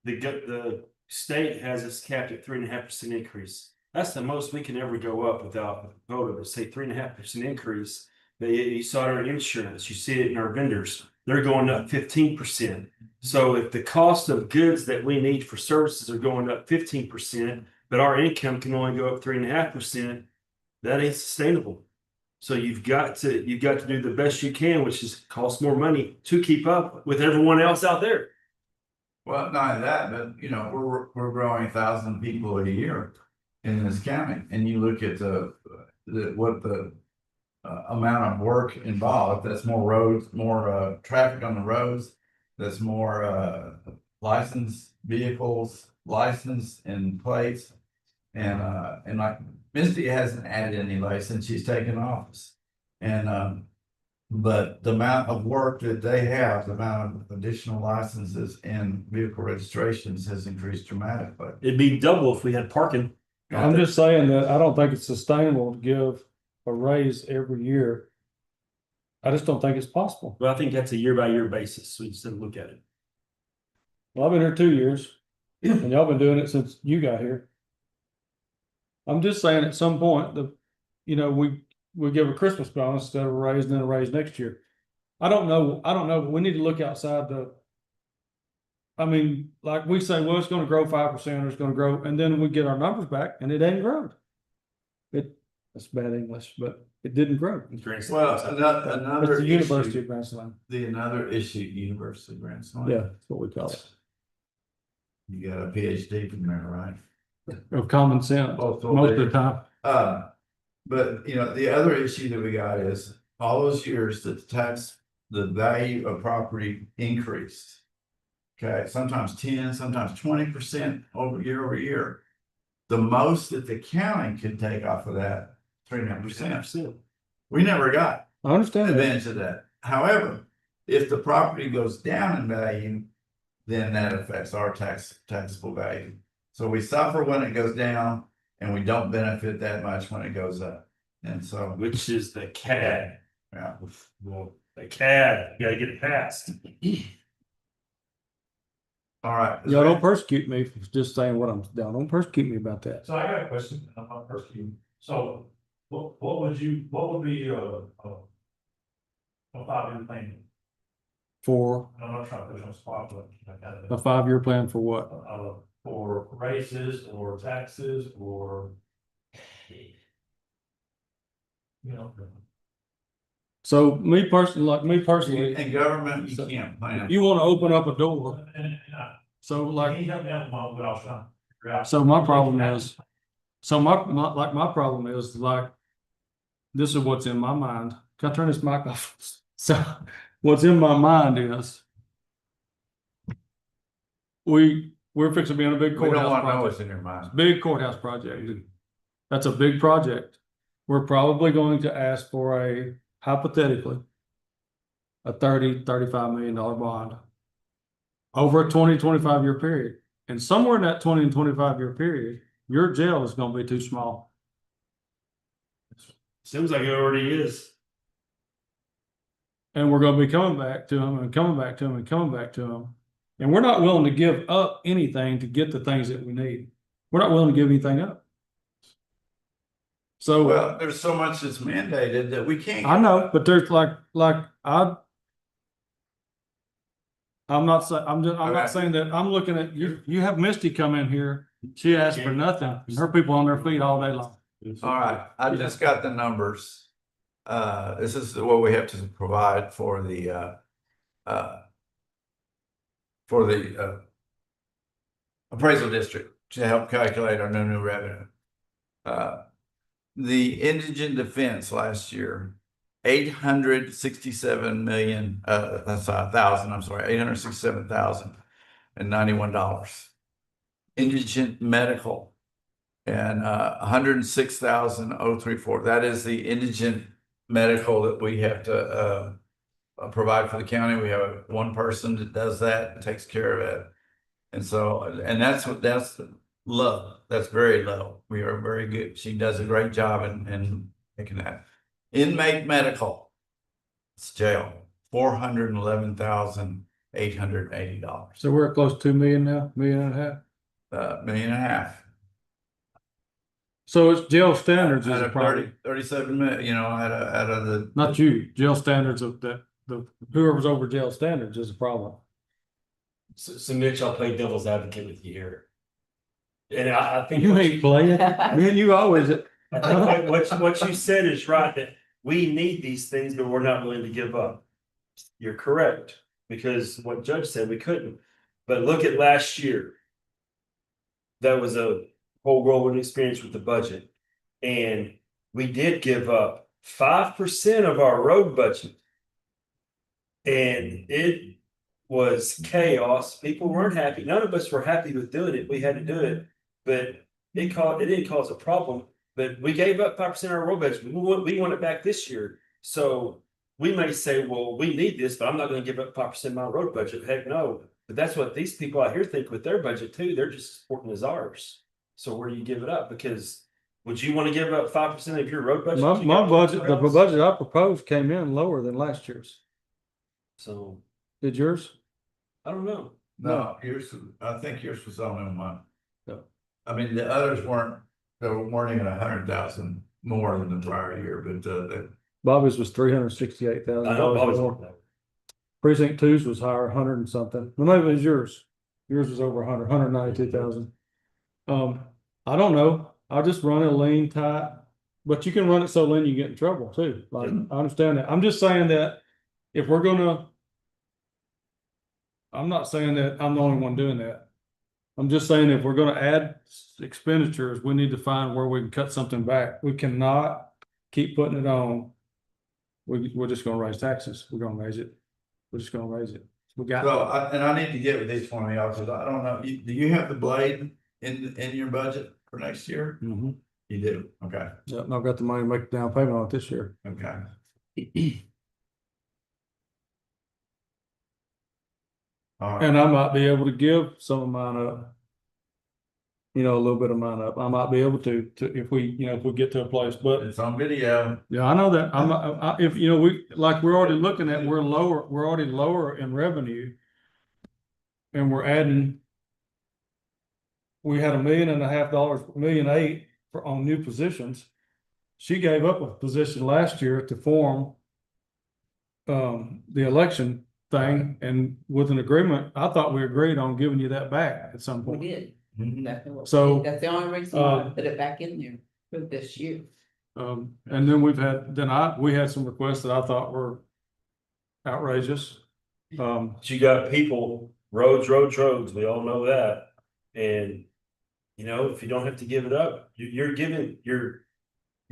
E: The state has us capped at 3.5% increase. That's the most we can ever go up without voting. Say 3.5% increase. You saw it in our insurance. You see it in our vendors. They're going up 15%. So if the cost of goods that we need for services are going up 15%, but our income can only go up 3.5%, that ain't sustainable. So you've got to do the best you can, which is cost more money to keep up with everyone else out there.
B: Well, not only that, but you know, we're growing 1,000 people a year in this county, and you look at what the amount of work involved. That's more roads, more traffic on the roads. That's more licensed vehicles, license and plates, and like Misty hasn't added any license. She's taken office, and but the amount of work that they have, the amount of additional licenses and vehicle registrations has increased dramatically.
E: It'd be double if we had parking.
F: I'm just saying that I don't think it's sustainable to give a raise every year. I just don't think it's possible.
E: But I think that's a year by year basis. So we just have to look at it.
F: Well, I've been here 2 years and y'all been doing it since you got here. I'm just saying at some point we give a Christmas bonus instead of a raise and then a raise next year. I don't know, but we need to look outside I mean, like we say, well, it's gonna grow 5%, or it's gonna grow, and then we get our numbers back and it ain't grown. That's bad English, but it didn't grow.
B: Well, another
F: It's the University
B: issue,
F: of Grand Slam.
B: another issue, University of Grand Slam.
F: Yeah, that's what we call it.
B: You got a PhD from there, right?
F: Of common sense,
B: Oh, so
F: most of
B: there-
F: the time.
B: But you know, the other issue that we got is all those years that the value of property increased. Okay, sometimes 10, sometimes 20% over year. The most that the county could take off of that, 3.5%. We never got
F: I understand that.
B: advantage of that. However, if the property goes down in value, then that affects our taxable value. So we suffer when it goes down and we don't benefit that much when it goes up. And so,
E: Which is the CAD.
B: yeah.
E: Well, the CAD, you gotta get it passed.
B: All right.
F: Y'all don't persecute me for just saying what I'm down. Don't persecute me about that.
G: So I got a question, I'm not persecuting. So what would be a 5-year plan?
F: For
G: I'm not trying to put you on the spot, but I got
F: a 5-year plan for what?
G: for raises or taxes or. You know.
F: So me personally,
B: In government, you can't plan.
F: you want to open up a door.
G: And
F: So
G: like.
F: like,
G: He helped me out with what I was trying to figure out.
F: so my problem is, my problem is like, this is what's in my mind. Can I turn this mic off? So what's in my mind is we're fixing to be on a big
B: We don't
F: courthouse
B: want to know what's
F: project.
B: in your mind.
F: Big courthouse project. That's a big project. We're probably going to ask for hypothetically, a $35 million bond over a 20-25 year period. And somewhere in that 20 and 25 year period, your jail is gonna be too small.
E: Seems like it already is.
F: And we're gonna be coming back to them and coming back to them and coming back to them. And we're not willing to give up anything to get the things that we need. We're not willing to give anything up. So
B: Well, there's so much that's mandated that we can't.
F: I know, but there's I'm not
B: Okay.
F: saying that. I'm looking at you. You have Misty come in here. She asked for nothing. And her people on their feet all day long.
B: All right, I just got the numbers. This is what we have to provide for the appraisal district to help calculate our new revenue. The indigent defense last year, 867,000, I'm sorry, $867,091. Indigent medical and 106,034. That is the indigent medical that we have to provide for the county. We have one person that does that, takes care of it. And so, and that's low. That's very low. We are very good. She does a great job in making that. Inmate medical, it's jail, $411,880.
F: So we're at close to 2 million now, $1.5 million.
B: $1.5 million.
F: So it's jail standards is
B: Out
F: a
B: of
F: problem.
B: 37 million, you know, out of the.
F: Not you. Jail standards of the whoever's over jail standards is a problem.
E: So Mitch, I'll play devil's advocate with you here. And I think
F: You ain't playing. Man, you always.
E: what you said is right, that we need these things, but we're not willing to give up. You're correct, because what Judge said, we couldn't. But look at last year. That was a whole whirlwind experience with the budget. And we did give up 5% of our road budget. And it was chaos. People weren't happy. None of us were happy with doing it. We had to do it, but it didn't cause a problem. But we gave up 5% of our road budget. We want it back this year. So we may say, well, we need this, but I'm not going to give up 5% of my road budget. Heck no. But that's what these people out here think with their budget too. They're just as important as ours. So where do you give it up? Because would you want to give up 5% of your road budget?
F: My budget, the budget I proposed came in lower than last year's.
E: So
F: Did yours?
E: I don't know.
B: No, I think yours was only one.
F: Yeah.
B: I mean, the others weren't even 100,000 more than the prior year, but
F: Bobby's was $368,000.
E: I know Bobby's
F: more.
E: more than that.
F: Precinct two's was higher, 100 and something. No, maybe it was yours. Yours was over 192,000. I don't know. I'll just run it lean, tight, but you can run it so lean you get in trouble too. Like, I understand that. I'm just saying that if we're gonna, I'm not saying that I'm the only one doing that. I'm just saying if we're gonna add expenditures, we need to find where we can cut something back. We cannot keep putting it on. We're just gonna raise taxes. We're gonna raise it. We're just gonna raise it. We got.
B: so I need to get with each one of y'all, because I don't know, do you have the blade in your budget for next year?
F: Mhm.
B: You do, okay,
F: Yeah, and I've got the money to make a down payment on it this year.
B: okay. All right,
F: And I might be able to give some of mine up. You know, a little bit of mine up. I might be able to if we get to a place, but
B: it's on video.
F: yeah, I know that. If we're already looking at, we're already lower in revenue. And we're adding. We had $1.5 million, $1.8 million on new positions. She gave up a position last year to form the election thing, and with an agreement, I thought we agreed on giving you that back at some
D: We
F: point.
D: did.
B: Mhm.
D: That's what we
F: So,
D: did. That's the only reason why I put it back in there for this year.
F: And then we had some requests that I thought were outrageous.
E: But you got people, roads. We all know that. And if you don't have to give it up, you're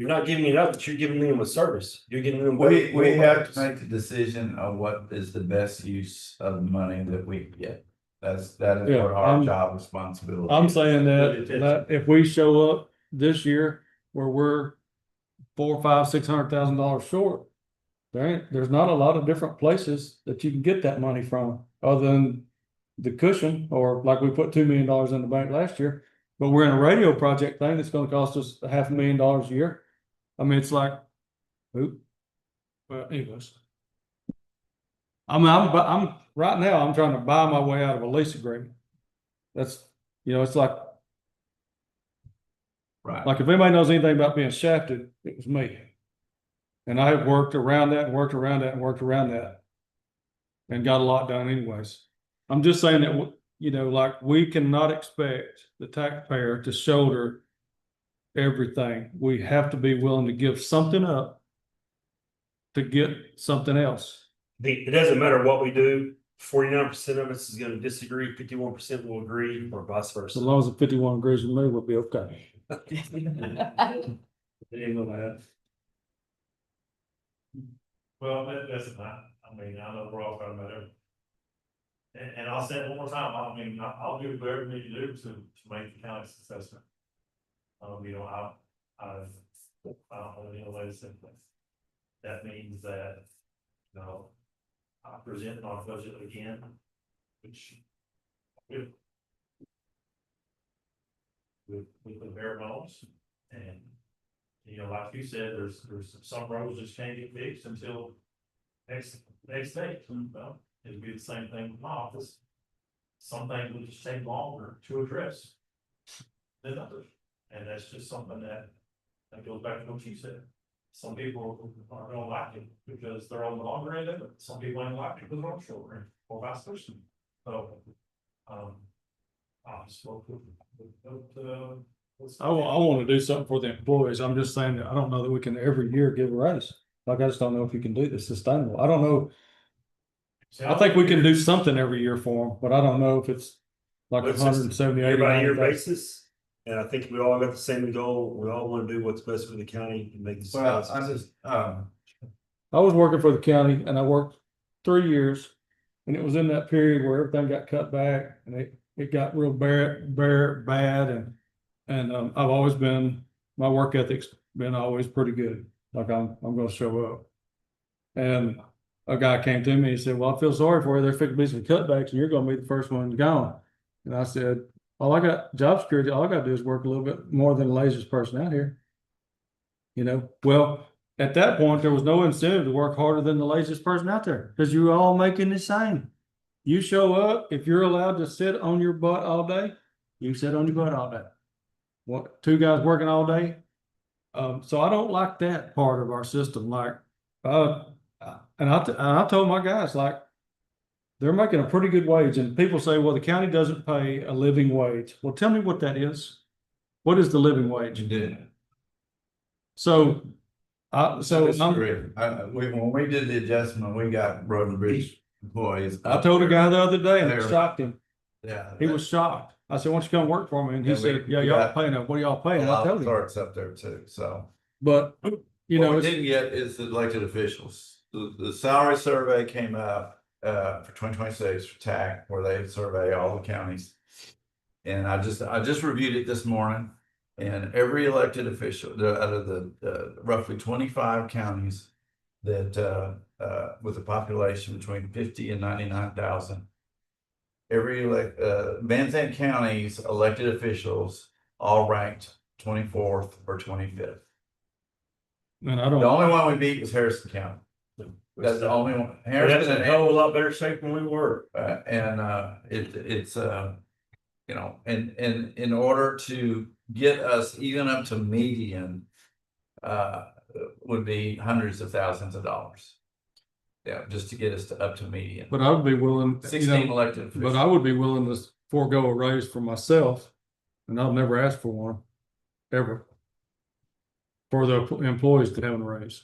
E: not giving it up, but you're giving them a service. You're giving them.
B: We have to make the decision on what is the best use of the money that we get. That is
F: Yeah,
B: what our job responsibility.
F: I'm
B: is.
F: saying that if we show up this year where we're $400,000, $500,000, $600,000 short, there's not a lot of different places that you can get that money from other than the cushion, or like we put $2 million in the bank last year, but we're in a radio project thing that's going to cost us $500,000 a year. I mean, it's like, well, anyways. I'm right now, I'm trying to buy my way out of a lease agreement. That's, it's like
B: Right.
F: if anybody knows anything about being shafted, it was me. And I have worked around that and worked around that and worked around that. And got a lot done anyways. I'm just saying that, we cannot expect the taxpayer to shoulder everything. We have to be willing to give something up to get something else.
E: It doesn't matter what we do. 49% of us is going to disagree. 51% will agree, or vice versa.
F: As long as the 51 agrees with me, we'll be okay.
E: It ain't gonna happen.
G: Well, that's not, I mean, I know we're all talking about it. And I'll say it one more time, I'll do whatever we need to do to make the county successful. I don't know any way to say that. That means that, I present our budget again, which with the bare bones, and like you said, there's some roads just can't get fixed until next day. Well, it'd be the same thing with my office. Some things will just take longer to address than others, and that's just something that goes back to what you said. Some people aren't gonna like it because they're on the longer end of it. Some people ain't like it because they're on the shorter end, or vice versa. So, I spoke with
F: I want to do something for the employees. I'm just saying that I don't know that we can every year give a raise. Like, I just don't know if you can do this sustainable. I don't know. I think we can do something every year for them, but I don't know if it's like
E: It's just
F: 170,
E: year
F: 80,
E: by year
F: 90,000.
E: basis. And I think we all got the same goal. We all want to do what's best for the county and make this.
B: Well, I just,
F: I was working for the county and I worked 3 years. And it was in that period where everything got cut back and it got real bad. And I've always been, my work ethic's been always pretty good. Like I'm gonna show up. And a guy came to me and said, well, I feel sorry for you. There's fixing to be some cutbacks and you're gonna be the first one gone. And I said, all I got job security, all I gotta do is work a little bit more than the laziest person out here. You know, well, at that point, there was no incentive to work harder than the laziest person out there because you're all making the same. You show up, if you're allowed to sit on your butt all day, you sit on your butt all day. What, 2 guys working all day? So I don't like that part of our system. Like, and I told my guys, like, they're making a pretty good wage. And people say, well, the county doesn't pay a living wage. Well, tell me what that is. What is the living wage?
B: you did.
F: So,
B: So when we did the adjustment, we got road and bridge employees.
F: I told a guy the other day and it
B: They're-
F: shocked him.
B: Yeah.
F: He was shocked. I said, why don't you come work for me? And he
B: Yeah,
F: said,
B: we
F: yeah, y'all
B: got
F: paying, what are y'all paying?
B: A
F: I
B: lot
F: tell
B: of
F: you.
B: clerks up there too, so.
F: But, you know,
B: What we
F: it's,
B: didn't get is the elected officials. The salary survey came out for 2026 for TAC, where they survey all the counties. And I just reviewed it this morning, and every elected official, out of the roughly 25 counties that with a population between 50 and 99,000, Van Zandt County's elected officials all ranked 24th or 25th.
F: and I
B: The
F: don't,
B: only one we beat was Harrison County. That's the only one.
E: That's
B: Harrison
E: a hell of a lot better shape than we were.
B: it's you know, and in order to get us even up to median, would be hundreds of thousands of dollars. Yeah, just to get us to up to median.
F: but I would be willing, you
B: 16
F: know,
B: elected
F: but
B: officials.
F: I would be willing to forego a raise for myself. And I've never asked for one, ever. For the employees to have a raise.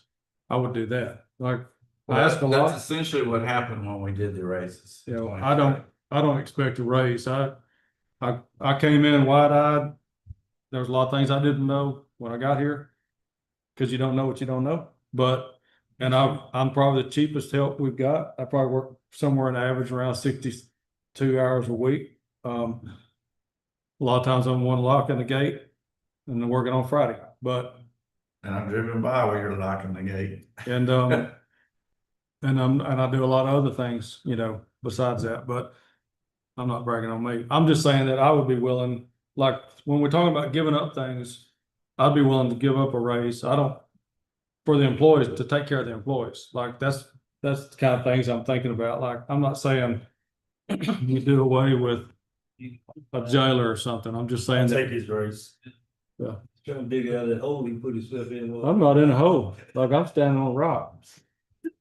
F: I would do that. Like, I ask a
B: That's
F: lot.
B: essentially what happened when we did the raises.
F: You know, I don't expect a raise. I came in wide-eyed. There was a lot of things I didn't know when I got here. Cause you don't know what you don't know, and I'm probably the cheapest help we've got. I probably work somewhere in the average around 62 hours a week. A lot of times I'm one lock in the gate and then working on Friday, but,
B: And I'm driven by where you're locking the gate.
F: and I do a lot of other things, you know, besides that, but I'm not bragging on me. I'm just saying that I would be willing, like, when we're talking about giving up things, I'd be willing to give up a raise. For the employees, to take care of the employees. Like, that's the kind of things I'm thinking about. Like, I'm not saying you do away with a jailer or something. I'm just saying
E: Take
F: that
E: his race.
C: Trying to dig out of that hole he put himself in.
F: I'm not in a hole. Like, I'm standing on a rock.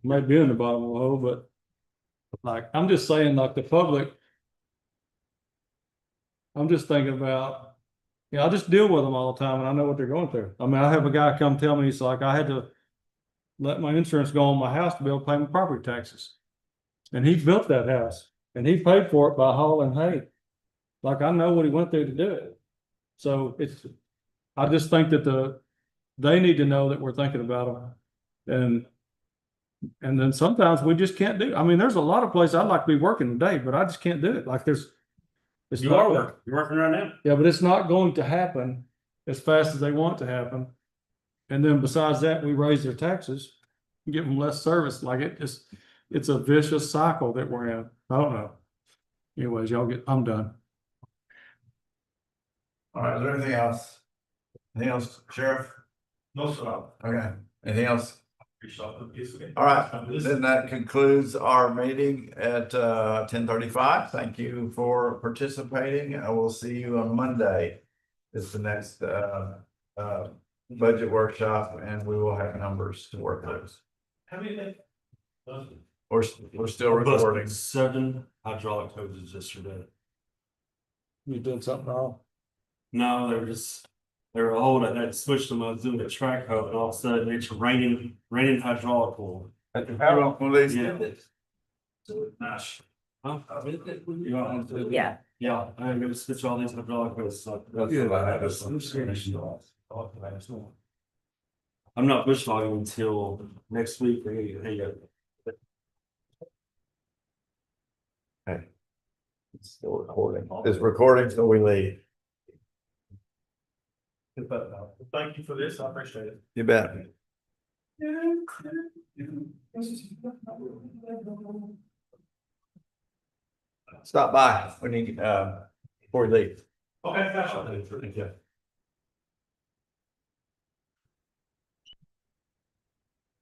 F: Might be in the bottom of a hole, but like, I'm just saying, like, the public, I'm just thinking about, I just deal with them all the time and I know what they're going through. I mean, I have a guy come tell me, he's like, I had to let my insurance go on my house to be able to pay my property taxes. And he built that house and he paid for it by hauling hay. Like, I know what he went through to do it. So I just think that they need to know that we're thinking about them. And then sometimes we just can't do, I mean, there's a lot of places I'd like to be working today, but I just can't do it. Like,
E: You are working. You're working right now.
F: yeah, but it's not going to happen as fast as they want it to happen. And then besides that, we raise their taxes, give them less service. Like, it's a vicious cycle that we're in. I don't know. Anyways, I'm done.
B: All right, is there anything else? Anything else, Sheriff?
G: No, sir.
B: Okay, anything else?
G: All
B: All right, then that concludes our meeting at 10:35. Thank you for participating. I will see you on Monday. It's the next budget workshop, and we will have numbers to work with.
G: How many?
B: We're still recording.
E: 7 hydraulic hoses yesterday.
F: You doing something wrong?
E: No, they were just They were old, I had switched them, I was doing the track hoe, and all of a sudden it's raining hydraulic oil.
H: How long will they
E: Yeah.
H: spend it?
E: Nice. Huh? You want to-
D: Yeah.
E: Yeah, I'm gonna switch all these hydraulic hoses. I'm not bush logging until next week.
H: It's still recording. It's recording, so we leave.
G: Thank you for this, I appreciate it.
H: You bet. Stop by when you, before you leave.
G: Okay, gotcha.